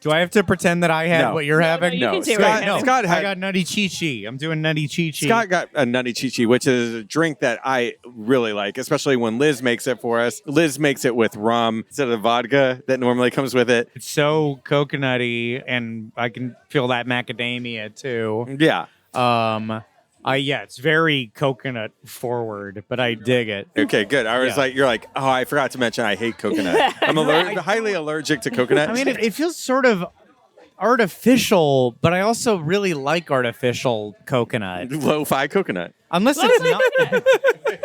Do I have to pretend that I had No. what you're having? you can say Scott, right now. Scott I had, got Nutty Chi-Chi. I'm doing Nutty Chi-Chi. Scott got a Nutty Chi-Chi, which is a drink that I really like, especially when Liz makes it for us. Liz makes it with rum instead of vodka that normally comes with it. It's so coconutty, and I can feel that macadamia too. Yeah. It's very coconut forward, but I dig it. Okay, good. I was Yeah. you're like, oh, I forgot to mention I hate coconut. I'm highly allergic to coconut. I mean, it feels sort of artificial, but I also really like artificial coconut. Lo-fi coconut. Unless it's not.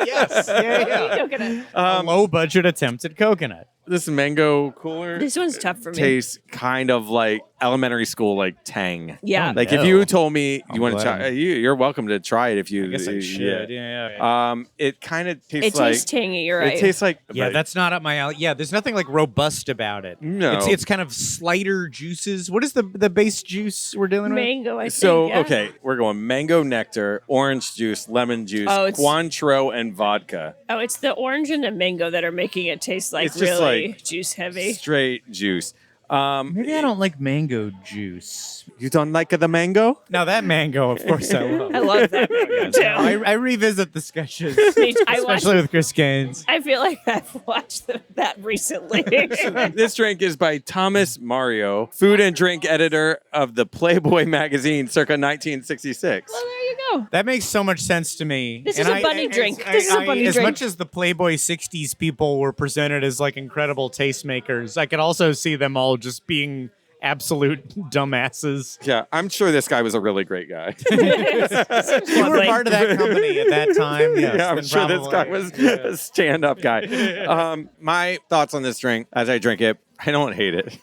Yes. Yeah. Coconut. A low budget attempt at coconut. This mango cooler This one's tough for me. tastes kind of like elementary school, like Tang. Yeah. Like No. if you told me I'm you want to glad. try, you're welcome to try it if you. I guess I should. Yeah. It kind of tastes It like. tastes tangy, you're right. It tastes like. Yeah, that's not up my alley. Yeah, there's nothing like robust about it. No. It's kind of slighter juices. What is the base juice we're dealing with? mango, I think. So yeah. okay, we're going mango nectar, orange juice, lemon juice, Oh, it's- Cointreau, and vodka. Oh, it's the orange and the mango that are making it taste like It's just really like juice heavy. Straight juice. Maybe I don't like mango juice. You don't like the mango? Now that mango, of course, I love. I love that mango too. I revisit the sketches, I watched- especially with Chris Gaines. I feel like I've watched that recently. This drink is by Thomas Mario, food and drink editor of the Playboy magazine circa 1966. Well, there you go. That makes so much sense to me. This is a bunny drink. This is a bunny as drink. much as the Playboy 60s people were presented as like incredible tastemakers, I could also see them all just being absolute dumbasses. Yeah, I'm sure this guy was a really great guy. You were Lovely. part of that company at that time. Yes, Yeah, I'm then sure this guy probably. was a stand-up guy. My thoughts on this drink as I drink it, I don't hate it.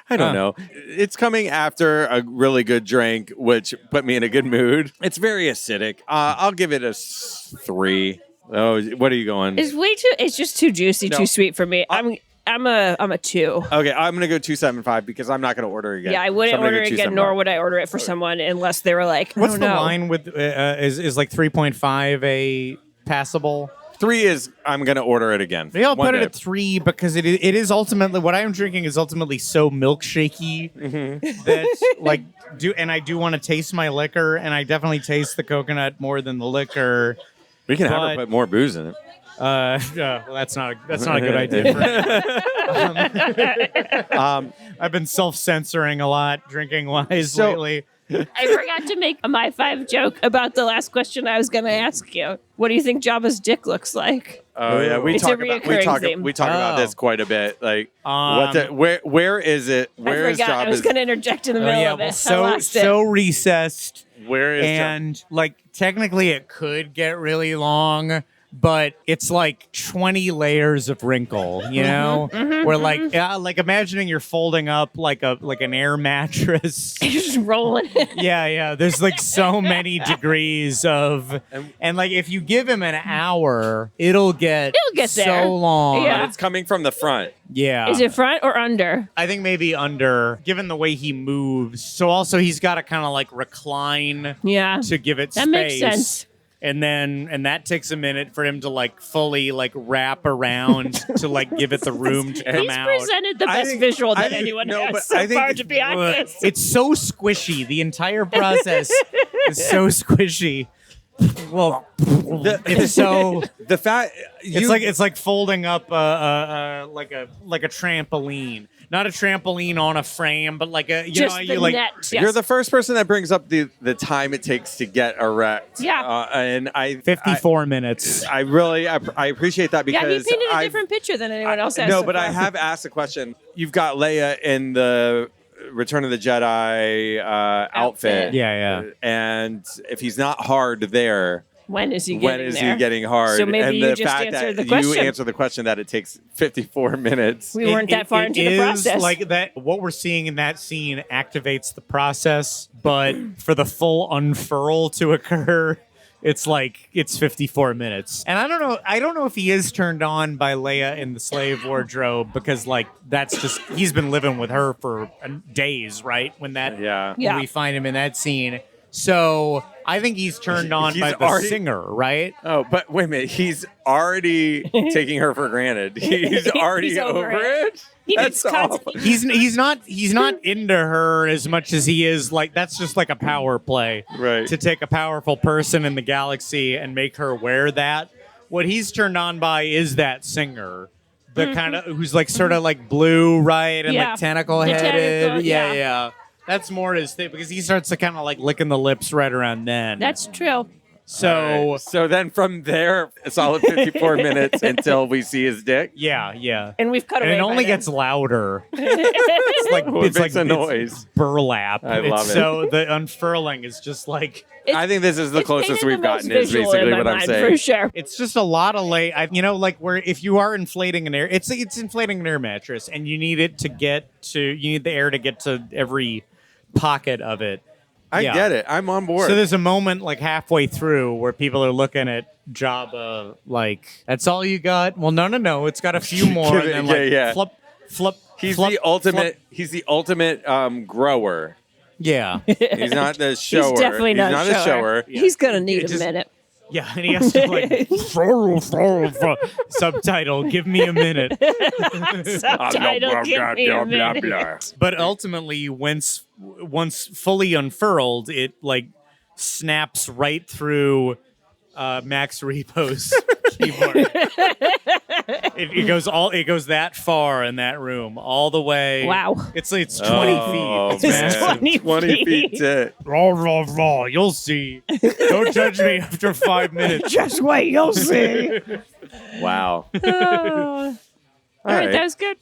I don't know. It's coming after a really good drink, which put me in a good mood. It's very acidic. I'll give it a 3. Oh, what are you going? It's way too. It's just too juicy, No. too sweet for me. I'm a 2. Okay, I'm gonna go 275 because I'm not gonna order again. Yeah, I So wouldn't I'm gonna order go it again, 275. nor would I order it for someone unless they were like, I What's don't the know. line with is like 3.5 a passable? 3 is I'm gonna order it again. Maybe I'll One put it day. at 3 because it is ultimately what I am drinking is ultimately so milkshakey that I do want to taste my liquor, and I definitely taste the coconut more than the liquor. We can have but- her put more booze in it. Well, that's not a good idea. For me. I've been self-censoring a lot, drinking wise So- lately. I forgot to make a my 5 joke about the last question I was going to ask you. What do you think Jabba's dick looks like? Oh yeah, It's a reoccurring theme. we talk about Oh. this quite a bit. Like where is it? Where I is forgot. I was Jabba's? going to interject in the middle of it. I so lost it. so recessed, Where is and like technically it could get really long, but it's like 20 layers of wrinkle, you know? Where like imagining you're folding up like an air mattress. Just rolling. Yeah. There's like so many degrees of, and like if you give him an hour, it'll get there. so long. Yeah. But it's coming from the front. Yeah. Is it front or under? I think maybe under, given the way he moves. So also he's got to kind of like recline Yeah. to give it That space. makes sense. And that takes a minute for him to like fully like wrap around to like give it the room to come He's out. presented the best visual that anyone has so far, to be honest. It's so squishy. The entire process is so squishy. Well, it's so The fact it's like folding up like a trampoline. Not a trampoline on a frame, but like a Just know the you like net. Yes. you're the first person that brings up the time it takes to get erect. Yeah. And 54 minutes. I really appreciate that Yeah, because he painted a different picture than anyone else has. No, so but I far. have asked a question. You've got Leia in the Return of the Jedi outfit. Yeah. And if he's not hard there, When is he getting there? he getting hard? So maybe and you the just fact answered that the question. You answered the question that it takes 54 minutes. We weren't that far into the process. Like that, what we're seeing in that scene activates the process, but for the full unfurl to occur, it's 54 minutes. And I don't know if he is turned on by Leia in the slave wardrobe because like that's just he's been living with her for days, right? When we find him in that scene. So I think he's turned on by the singer, right? Oh, but wait a minute. He's already taking her for granted. He's already over it. That's awful. He's not into her as much as he is like that's just like a power play. Right. To take a powerful person in the galaxy and make her wear that. What he's turned on by is that singer. The kind of who's like sort of like blue, right? And like tentacle headed. Yeah. That's more his thing because he starts to kind of like licking the lips right around then. That's true. So so then from there, a solid 54 minutes until we see his dick. Yeah. And we've cut away. And it only by then. gets louder. It's like a noise. Burlap. I love it. So the unfurling is just like I think this is the closest we've gotten. Is basically what I'm saying. For sure. it's just a lot of like where if you are inflating an air, it's inflating an air mattress, and you need the air to get to every pocket of it. I get it. I'm on board. So there's a moment like halfway through where people are looking at Jabba like, that's all you got? Well, no. It's got a few more. Give it- and then yeah. flip. He's flip, the ultimate. flip. He's the ultimate grower. Yeah. He's not the shower. He's definitely not a shower. He's gonna need It a minute. Yeah, and he has to like subtitle. Give me a minute. Subtitle, give me a minute. But ultimately, once fully unfurled, it like snaps right through Max Repo's keyboard. It goes that far in that room, all the way. Wow. It's 20 feet. It's massive. 20 feet. Raw. You'll see. Don't judge me after 5 minutes. Just wait, you'll see. Wow. All right, that was good.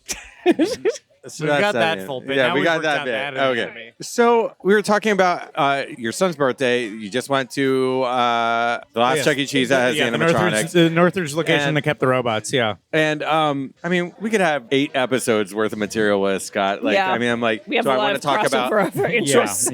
So We got that full bit. Yeah, Now we we've got worked that out bit. that Okay. anatomy. So we were talking about your son's birthday. You just went to the last Chuck E. Cheese that has the animatronics. The Northridge location And- that kept the robots. Yeah. And I mean, we could have 8 episodes worth of material with Scott. Like, Yeah. I mean, I'm like, We have do a I lot want of to talk about? crossover of our interests.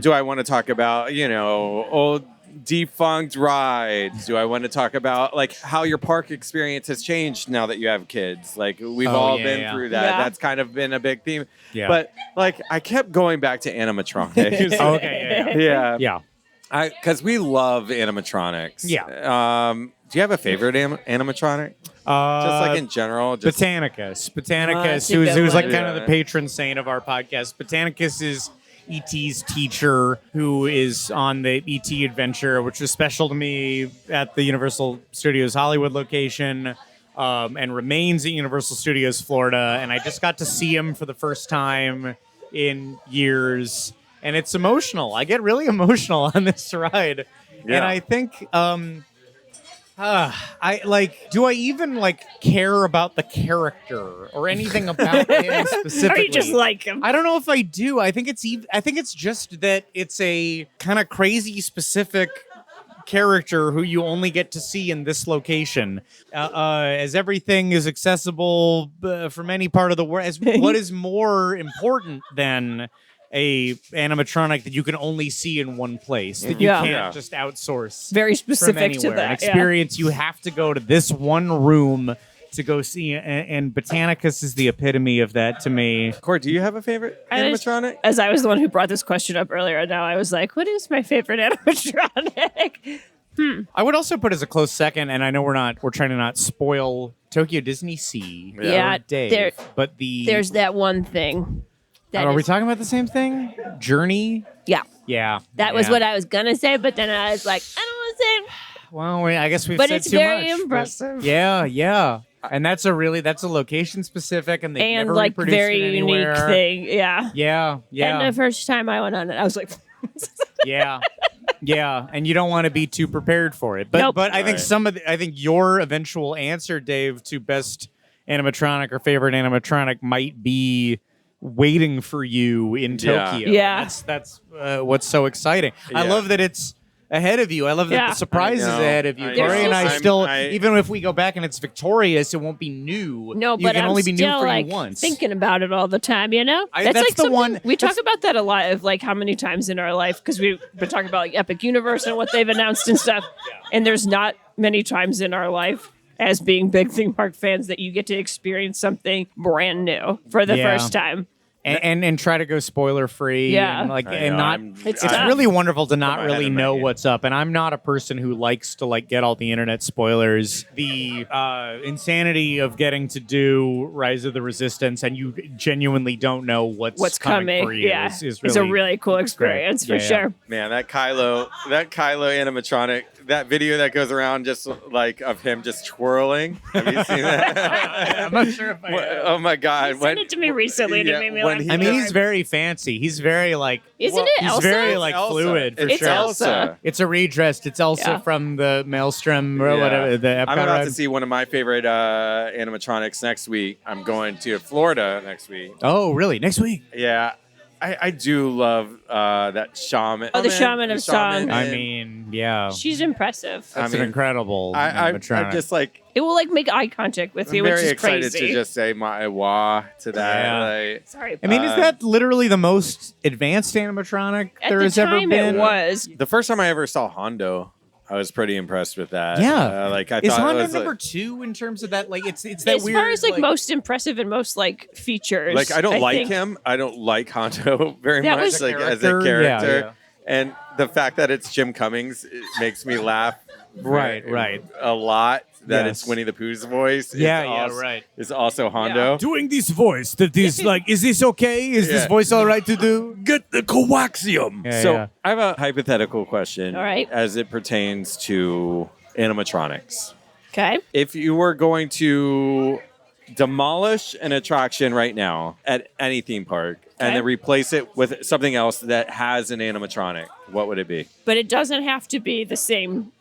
Do I want to talk about old defunct rides? Do I want to talk about like how your park experience has changed now that you have kids? Like we've all been through that. Yeah. That's kind of been a big theme. Yeah. But like I kept going back to animatronics. Okay. Yeah. Yeah. Because we love animatronics. Yeah. Do you have a favorite animatronic? Just like in general. Just Botanicus. that's a good who's like one. kind of the patron saint of our podcast. Botanicus is E.T.'s teacher who is on the E.T. adventure, which was special to me at the Universal Studios Hollywood location, and remains at Universal Studios Florida. And I just got to see him for the first time in years. And it's emotional. I get really emotional on this ride. Yeah. And I think... do I even care about the character or anything about him specifically? Or you just like him? I don't know if I do. I think it's just that it's a kind of crazy specific character who you only get to see in this location, as everything is accessible from any part of the world. As what is more important than a animatronic that you can only see in one place, that you can't just outsource Very from specific to anywhere. that. An experience you have to go to this one room to go see, and Botanicus is the epitome of that to me. Court, do you have a favorite animatronic? As I was the one who brought this question up earlier, now I was like, what is my favorite animatronic? I would also put as a close second, and I know we're trying to not spoil Tokyo Disney Sea Yeah, or Dave, but there's that one thing. Are we talking about the same thing? Journey? Yeah. Yeah. That was what I was going to say, but then I was like, I don't want to say. Well, I guess we've But said it's too very much. impressive. Yeah. And that's a location specific, and they And never like reproduced very it unique anywhere. thing. Yeah. Yeah. And the first time I went on it, I was like, Yeah. And you don't want to be too prepared for it. But Nope. but I think I think your eventual answer, Dave, to best animatronic or favorite animatronic might be waiting for you in Tokyo. Yeah. That's what's so exciting. I love that it's ahead of you. I love that the surprise is ahead of you. I Corey know. and I I'm- still, even if we go back and it's victorious, it won't be new. no, you but can I'm only be new still for like you once. thinking about it all the time, you know? That's like the something- one- We talk about that a lot of like how many times in our life, because we've been talking about like Epic Universe and what they've announced and stuff. And there's not many times in our life as being big theme park fans that you get to experience something brand new for the first time. And try to go spoiler free. Yeah. And like I and know, not. I'm- It's tough. really wonderful to my not head really in my know game. what's up. And I'm not a person who likes to like get all the internet spoilers. The insanity of getting to do Rise of the Resistance and you genuinely don't know what's coming for you is it's really, a really cool experience for sure. Man, that Kylo animatronic, that video that goes around just like of him just twirling. Have you seen that? I'm not sure if I. Oh my God! You sent it to me recently and it made me laugh. I mean, he's very fancy. He's very like. Isn't it He's Elsa? very like Elsa. fluid for It's sure. Elsa. It's a redressed. It's Elsa Yeah. from the Maelstrom or whatever. The Epcot I'm about ride. to see one of my favorite animatronics next week. I'm going to Florida next week. Oh, really? Next week? Yeah, I do love that shaman. Oh, the shaman of song. I mean, yeah. She's impressive. I That's mean, an incredible I'm animatronic. just like It will like make eye contact with I'm you, which very is excited crazy. to just say my wah to that. Yeah. Like, Sorry. I mean, is that literally the most advanced animatronic At there the has ever time been? it was. the first time I ever saw Hondo, I was pretty impressed with that. Yeah. like I Is thought it Honda was number like, 2 in terms of that? Like, it's that As weird. far as like most impressive and most like features. like I don't like think. him. I don't like Hondo very That much, was- like as a Character? Yeah, character. yeah. And the fact that it's Jim Cummings it makes me laugh. Right. A lot. That Yes. it's Winnie the Pooh's voice. right. Is also Hondo. Doing this voice that is like, is this okay? Is this Yeah. voice all right to do? Get the coaxium. Yeah, So yeah. I have a hypothetical question. All right. As it pertains to animatronics. Okay. If you were going to demolish an attraction right now at any theme park and Okay. then replace it with something else that has an animatronic, what would it be? But it doesn't have to be the same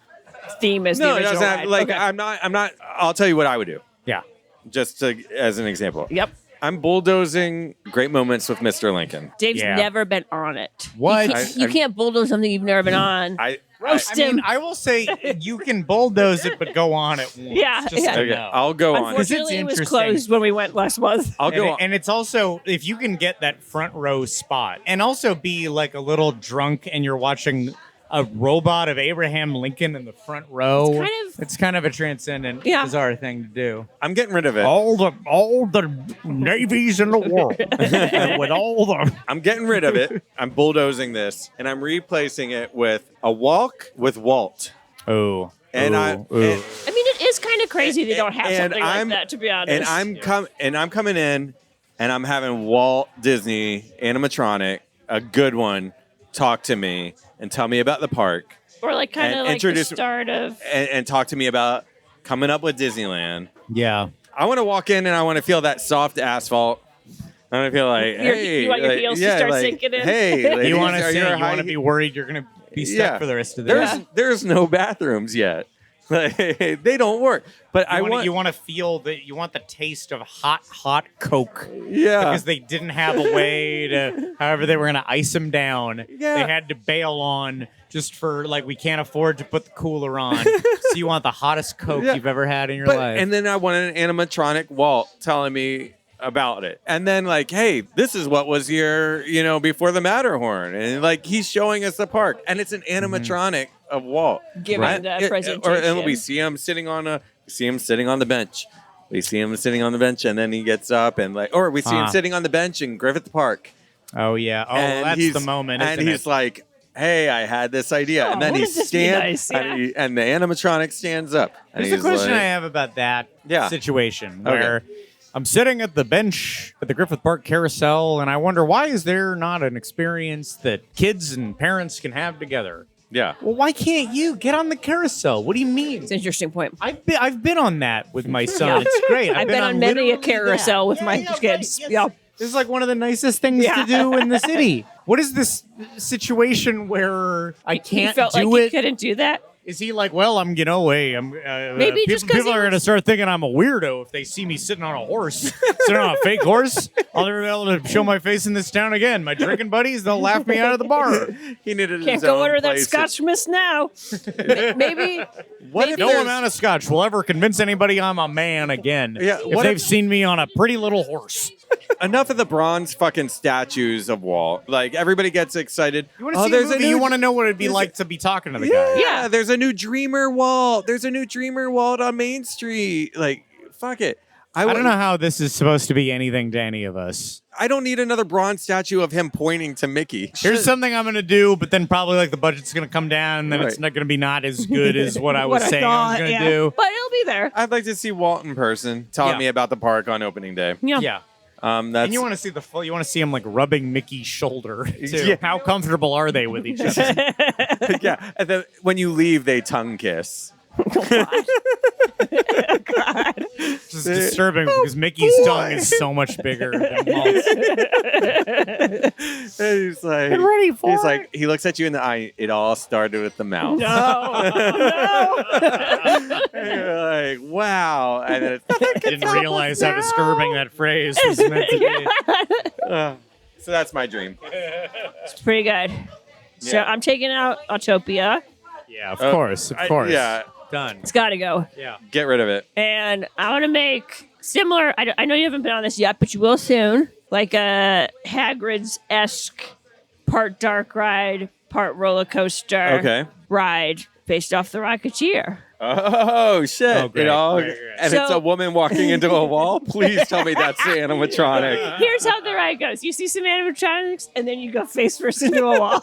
theme as No, the it original doesn't have, ride. like Okay. I'm not I'll tell you what I would do. Yeah. Just as an example. Yep. I'm bulldozing Great Moments with Mr. Lincoln. Dave's Yeah. never been on it. What? You can't bulldoze something you've never been on. Roast I mean, him. I will say you can bulldoze it, but go on it once. Yeah, Just yeah. so Okay, you know. I'll go on. Because it's Unfortunately, it was interesting. closed when we went last month. I'll go on. And it's also, if you can get that front row spot and also be like a little drunk and you're watching a robot of Abraham Lincoln in the front row, it's kind of a transcendent, bizarre thing to do. I'm getting rid of it. All the navies in the world with all the. I'm getting rid of it. I'm bulldozing this, and I'm replacing it with a walk with Walt. Oh. And I mean, it is kind of crazy they don't have and something like that, to be honest. And I'm coming in, and I'm having Walt Disney animatronic, a good one, talk to me and tell me about the park, or like kind and of like the introduce- start of. and talk to me about coming up with Disneyland. Yeah. I want to walk in and I want to feel that soft asphalt. I want to feel like, hey, You want your like, heels to yeah, start like, sinking in? Hey, ladies, You want are to your you high want to be worried you're going to be stuck Yeah. for the rest of the day. There's no bathrooms yet. They don't work. But You want to feel that you want the taste of hot Coke. Yeah. Because they didn't have a way to, however they were going to ice them down. Yeah. They had to bail on just for, like, we can't afford to put the cooler on. So you want the hottest Coke you've ever had in your life. And then I wanted an animatronic Walt telling me about it. And then, like, hey, this is what was here, before the Matterhorn. And, like, he's showing us the park. And it's an animatronic of Walt. Giving the presentation. And we see him sitting on the bench. We see him sitting on the bench, and then he gets up and we see him sitting on the bench in Griffith Park. Oh, yeah. Oh, and that's the moment, And isn't he's it? like, hey, I had this idea. And then he stands, and the animatronic stands up. And There's a question like, I have about that situation Okay. where I'm sitting at the bench at the Griffith Park Carousel, and I wonder, why is there not an experience that kids and parents can have together? Yeah. Well, why can't you get on the carousel? What do you mean? It's an interesting point. I've been on that with my son. Yeah. It's great. I've been on many a literally carousel that. with my kids. Right, yes. Yeah. This is like one of the nicest things to do in the city. What is this situation where I He can't felt do like it? he couldn't do that. Is he like, well, I'm, I'm Maybe just 'cause people he are going to was- start thinking I'm a weirdo if they see me sitting on a horse, sitting on a fake horse. I'll never be able to show my face in this town again. My drinking buddies, they'll laugh me out of the bar. He needed Can't his go own order that place. Scotch Miss now. Maybe. What if No there's- amount of scotch will ever convince anybody I'm a man again. Yeah, if what they've if- seen me on a pretty little horse. Enough of the bronze fucking statues of Walt. Like, everybody gets excited. You want to see a movie? You want to know what it'd be there's like to be talking to the Yeah, guy. Yeah. there's a new Dreamer Walt. There's a new Dreamer Walt on Main Street. Like, fuck it. I don't know how this is supposed to be anything to any of us. I don't need another bronze statue of him pointing to Mickey. Here's something I'm going to do, but then probably like the budget's going to come down, and then it's Right. not going to be not as good as what I was saying I was going to do. But it'll be there. I'd like to see Walt in person telling Yeah. me about the park on opening day. Yeah. Yeah. That's And you want to see you want to see him like rubbing Mickey's shoulder too. Yeah. How comfortable are they with each other? yeah. And then when you leave, they tongue kiss. It's just disturbing because Mickey's tongue is so much bigger than Walt's. And he's like, Get ready for he's it. like, he looks at you in the eye. It all started with the mouth. No. And you're like, wow. And then it's, I didn't realize how disturbing that phrase was meant to be. so that's my dream. It's pretty good. So Yeah. I'm taking out Autopia. Yeah, of course. Yeah. Done. It's got to go. Yeah. Get rid of it. And I want to make similar. I know you haven't been on this yet, but you will soon. Like a Hagrid's-esque part dark ride, part roller coaster Okay. ride based off The Rocketeer. Oh shit! Oh, great, It all, great, great. and it's So- a woman walking into a wall. Please tell me that's the animatronic. Here's how the ride goes. You see some animatronics, and then you go face first into a wall.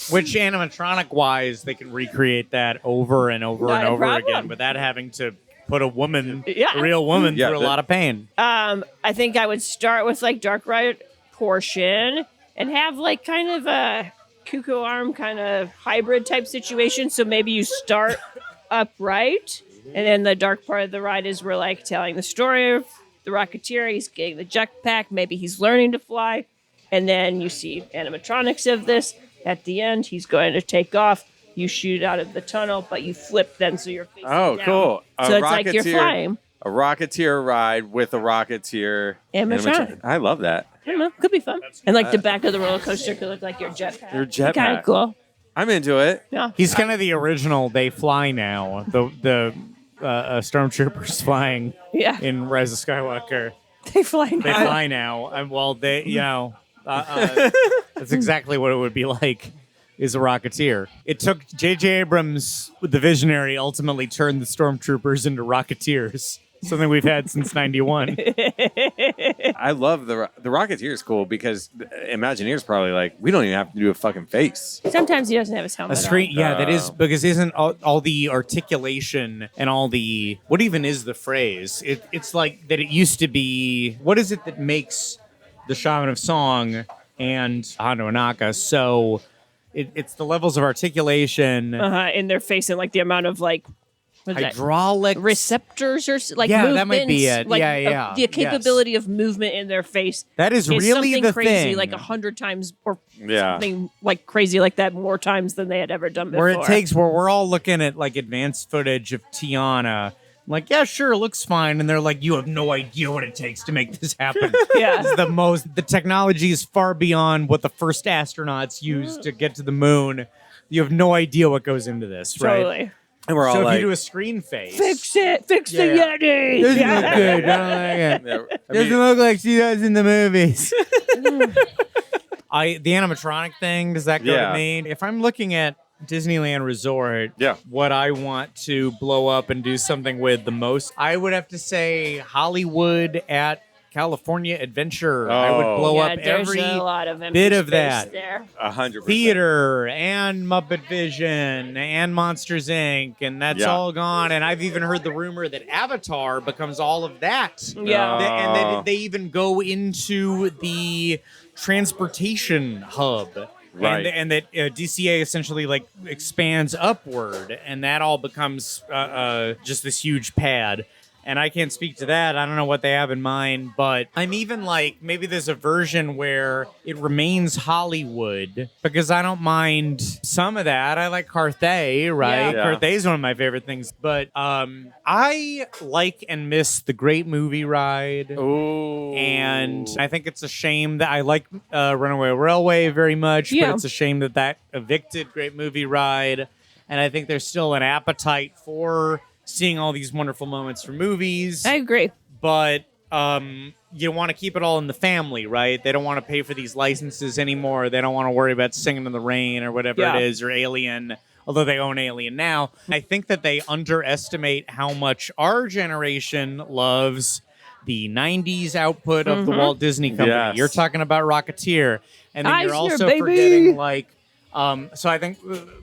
Which animatronic wise, they can recreate that over and over Not and a over problem. again without having to put a woman, Yeah. a real woman, Yeah, through a lot of pain. I think I would start with like dark ride portion and have like kind of a cuckoo arm kind of hybrid type situation. So maybe you start upright, and then the dark part of the ride is we're like telling the story of the Rocketeer. He's getting the jetpack. Maybe he's learning to fly, and then you see animatronics of this. At the end, he's going to take off. You shoot out of the tunnel, but you flip then, so you're facing Oh, down. cool! So it's like you're flying. A Rocketeer ride with a Rocketeer Animatronic. I love that. I don't know. Could be fun. And like the back of the roller coaster could look like your jetpack. Your Kind jetpack. of cool. I'm into it. Yeah. He's kind of the original. They fly now. The stormtroopers flying Yeah. in Rise of Skywalker. They fly They now. fly now. Well, that's exactly what it would be like. Is a Rocketeer. It took J.J. Abrams, the visionary, ultimately turned the stormtroopers into Rocketeers. Something we've had since '91. I love the Rocketeer is cool because the Imagineer's probably like, we don't even have to do a fucking face. Sometimes he doesn't have his helmet A screen, on. yeah, that is because isn't all the articulation and all the what even is the phrase? It's like that. It used to be. What is it that makes the Shaman of Song and Hondo Anaka so? It's the levels of articulation. In their face and like the amount of like What's that? hydraulic Receptors or like Yeah, movements, that might be it. like, Yeah. the capability of movement in their face. That is really something the crazy, thing. like 100 times or Yeah. something like crazy like that, more times than they had ever done before. where we're all looking at like advanced footage of Tiana. Like, yeah, sure, it looks fine. And they're like, you have no idea what it takes to make this happen. Yeah. The technology is far beyond what the first astronauts used to get to the moon. You have no idea what goes into this, right? Totally. And we're all So if like, you do a screen face. Fix it. Fix the Yeah. Yeti. Doesn't Yeah. look good. I don't like it. yeah, I Doesn't mean, look like she does in the movies. The animatronic thing, does that go Yeah. to me? If I'm looking at Disneyland Resort, Yeah. what I want to blow up and do something with the most, I would have to say Hollywood at California Adventure. I would Oh. blow Yeah, up there's every a lot of empty bit of space that. there. 100%. theater and Muppet Vision and Monsters Inc. And that's Yeah. all gone. And I've even heard the rumor that Avatar becomes all of that. Yeah. And they even go into the transportation hub. Right. And that DCA essentially like expands upward, and that all becomes just this huge pad. And I can't speak to that. I don't know what they have in mind, but I'm even like, maybe there's a version where it remains Hollywood, because I don't mind some of that. I like Carthay, right? Yeah. Carthay is one of my favorite things. But I like and miss the Great Movie Ride. Ooh. And I think it's a shame that I like Runaway Railway very much, Yeah. but it's a shame that evicted Great Movie Ride. And I think there's still an appetite for seeing all these wonderful moments from movies. I agree. But you want to keep it all in the family, right? They don't want to pay for these licenses anymore. They don't want to worry about Singing in the Rain or whatever Yeah. it is, or Alien, although they own Alien now. I think that they underestimate how much our generation loves the 90s output of the Walt Disney Company. Yes. You're talking about Rocketeer. And then you're Eisner, also baby. forgetting, like, so I think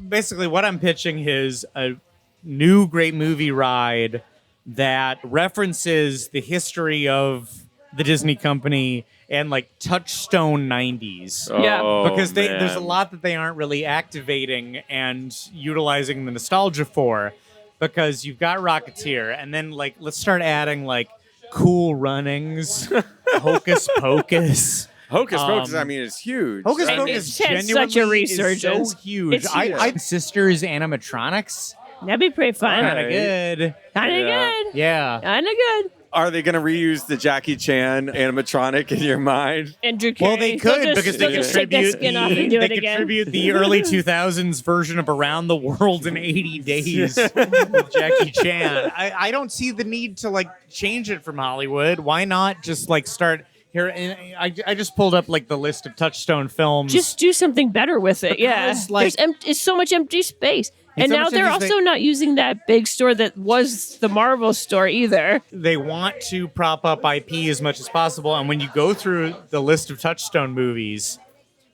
basically what I'm pitching is a new Great Movie Ride that references the history of the Disney Company and like touchstone 90s. Yeah. Oh, Because there's a man. lot that they aren't really activating and utilizing the nostalgia for, because you've got Rocketeer, and then like let's start adding like Cool Runnings, Hocus Pocus. Hocus Pocus, Um, I mean, it's huge. Hocus And Pocus it's had genuinely such a is resurgence. so huge. It's I huge. Sisters animatronics, That'd be pretty fun. All kind of right. good. Kind of Yeah. good. Yeah. Kind of good. Are they going to reuse the Jackie Chan animatronic in your mind? Andrew Well, Carey. they could, They'll because they'll they just take that contribute skin off and do they it again. contribute the early 2000s version of Around the World in 80 Days with Jackie Chan. I don't see the need to like change it from Hollywood. Why not just like start here? And I just pulled up like the list of Touchstone films. Just do something better with it. Yeah. Because, like- It's so much empty space. And so now much they're empty also space. not using that big store that was the Marvel store either. They want to prop up IP as much as possible. And when you go through the list of Touchstone movies,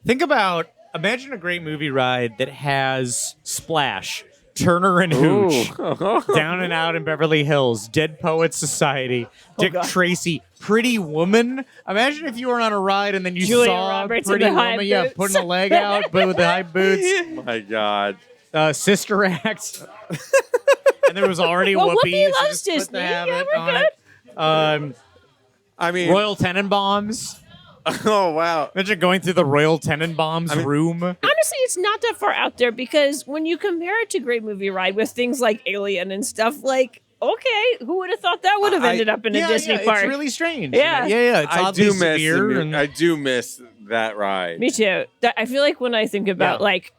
imagine a Great Movie Ride that has Splash, Turner and Hooch, Down and Out in Beverly Hills, Dead Poets Society, Dick God. Tracy, Pretty Woman. Imagine if you were on a ride and then you Julia saw Roberts in Pretty the high Woman, yeah, boots. putting a leg out, but with the high boots. My God. Sister Act. And there was already Well, Whoopi. Whoopi so loves just put the Disney. Yeah, habit we're on it. I mean, Royal Tenenbaums. oh, wow. Imagine going through the Royal Tenenbaums room. Honestly, it's not that far out there because when you compare it to Great Movie Ride with things like Alien and stuff, like, okay, who would have thought that would have ended up in a Disney park? It's really strange. Yeah. Yeah. It's I oddly do miss severe. And I do miss that ride. Me too. I feel like when I think about Yeah. like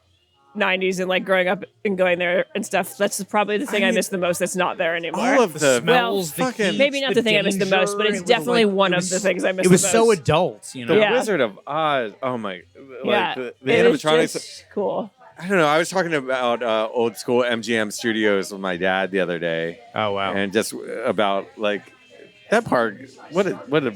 90s and like growing up and going there and stuff, that's probably the thing I miss the most that's not there anymore. All of the smells, the fucking- heat, Maybe not the thing I miss the most, but it's danger. It was definitely like- one it of was- the things I miss It was the so most. adult, you know. The Yeah. Wizard of Oz. Oh my! Yeah, the it was animatronics. just cool. I don't know. I was talking about old school MGM Studios with my dad the other day, Oh wow. and just about like that park. What a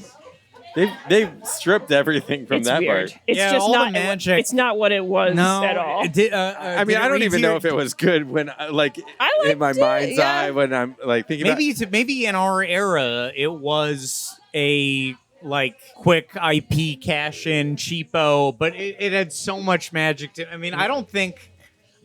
they've stripped everything from It's that weird. park. It's Yeah, just all the not. magic- It's not what it was no, at all. it did, I mean, I don't even know if it was good when like I in my liked it, mind's yeah. eye when I'm like thinking about. maybe in our era it was a like quick IP cash in cheapo, but it had so much magic to. I mean, I don't think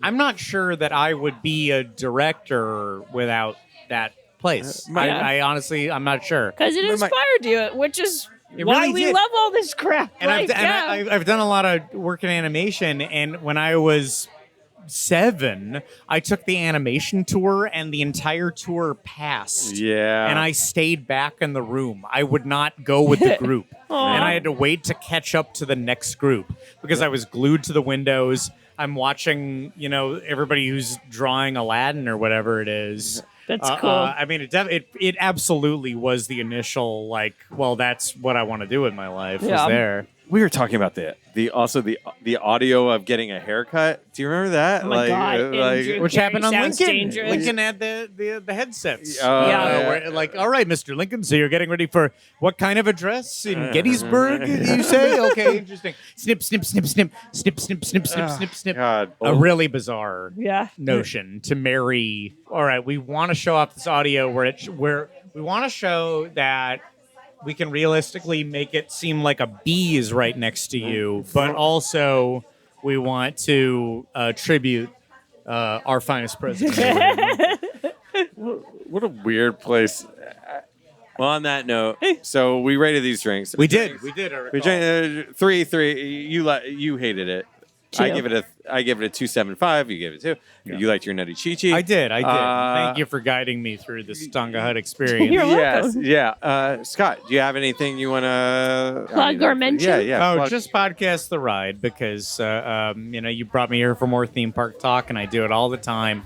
I'm not sure that I would be a director without that place. I honestly, I'm not sure. Because it inspired you, which is why really we did. love all this crap. And, I've done a lot of work in animation, and when I was 7, I took the animation tour, and the entire tour passed. Yeah. And I stayed back in the room. I would not go with the group. And I had to wait to catch up to the next group because I was glued to the windows. I'm watching, everybody who's drawing Aladdin or whatever it is. That's cool. I mean, it absolutely was the initial, that's what I want to do with my life. Was there. We were talking about the audio of getting a haircut. Do you remember that? Oh my God. Which happened on Sounds Lincoln. dangerous. Lincoln had the headsets. Yeah. Where, all right, Mr. Lincoln, so you're getting ready for what kind of address in Gettysburg, you say? Okay, interesting. Snip, snip, snip, snip, snip, snip, snip, snip, snip, snip. God. A really bizarre Yeah. notion to marry. All right, we want to show off this audio where we want to show that we can realistically make it seem like a bee is right next to you, but also we want to tribute our finest president. What a weird place. Well, on that note, so we rated these drinks. We did. I We recall. drank 3. You hated it. I give it a 2.75. You gave it 2. Yeah. You liked your Nutty Chi-Chi. I did. Thank you for guiding me through this Tonga Hut experience. You're Yes, welcome. yeah. Scott, do you have anything you want to Plug or mention? Yeah. Oh, plug. just podcast the ride because you brought me here for more theme park talk, and I do it all the time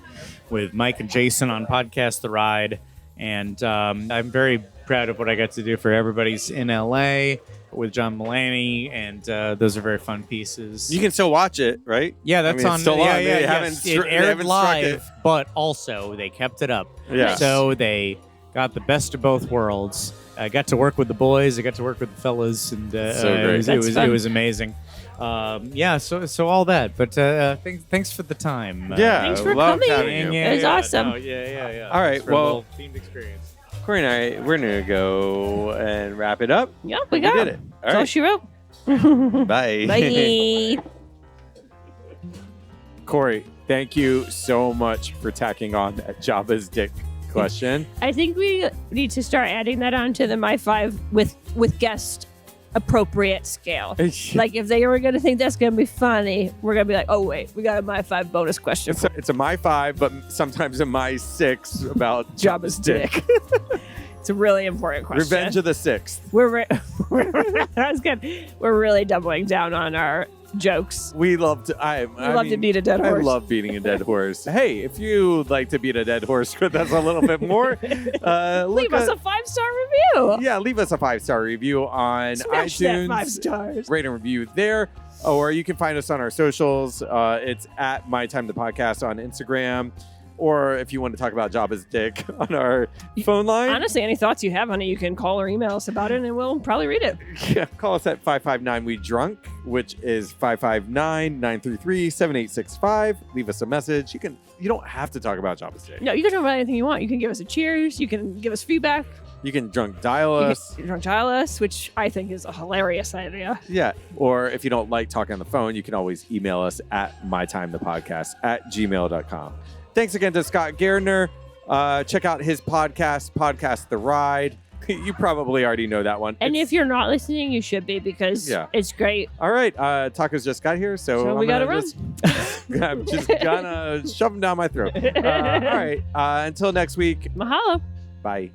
with Mike and Jason on podcast the ride, and I'm very proud of what I got to do for Everybody's in LA with John Mulaney, and those are very fun pieces. You can still watch it, right? Yeah, that's I mean, on. It's still yeah, on. yeah, They yes. haven't It they aired haven't struck live, it. but also they kept it up. Yeah. So they got the best of both worlds. I got to work with the boys. I got to work with the fellas, and So great. it was amazing. So all that. But thanks for the time. Yeah. Thanks for loved coming. having you. It was awesome. No, yeah. All right, Thanks for a well- little themed experience. Corey and I, we're going to go and wrap it up. Yep, we got did it. All That's all right. she wrote. Bye. Bye. Corey, thank you so much for tacking on that Jabba's dick question. I think we need to start adding that onto the My 5 with guest appropriate scale. Like if they were going to think that's going to be funny, we're going to be like, oh wait, we got a My 5 bonus question. It's a My 5, but sometimes a My 6 about Jabba's dick. It's a really important question. Revenge of the Sixth. That's good. We're really doubling down on our jokes. We love to. I love to beat a dead horse. I love beating a dead horse. Hey, if you'd like to beat a dead horse with us a little bit more, Leave us a 5-star review. Yeah, leave us a 5-star review on Smash iTunes. that 5 stars. Rate and review there, or you can find us on our socials. It's at My Time the Podcast on Instagram, or if you want to talk about Jabba's dick on our phone line. Honestly, any thoughts you have on it, you can call or email us about it, and we'll probably read it. Yeah, call us at 559-WE-DRUNK, which is 559-933-7865. Leave us a message. You don't have to talk about Jabba's dick. No, you can talk about anything you want. You can give us a cheers. You can give us feedback. You can drunk dial You us. can drunk dial us, which I think is a hilarious idea. Yeah. Or if you don't like talking on the phone, you can always email us at mytimethepodcast@gmail.com. Thanks again to Scott Gairdner. Check out his podcast The Ride. You probably already know that one. And if you're not listening, you should be because it's great. All right. Tacos just got here, so we gotta run. I'm just gonna shove them down my throat. All right. Until next week. Mahalo. Bye.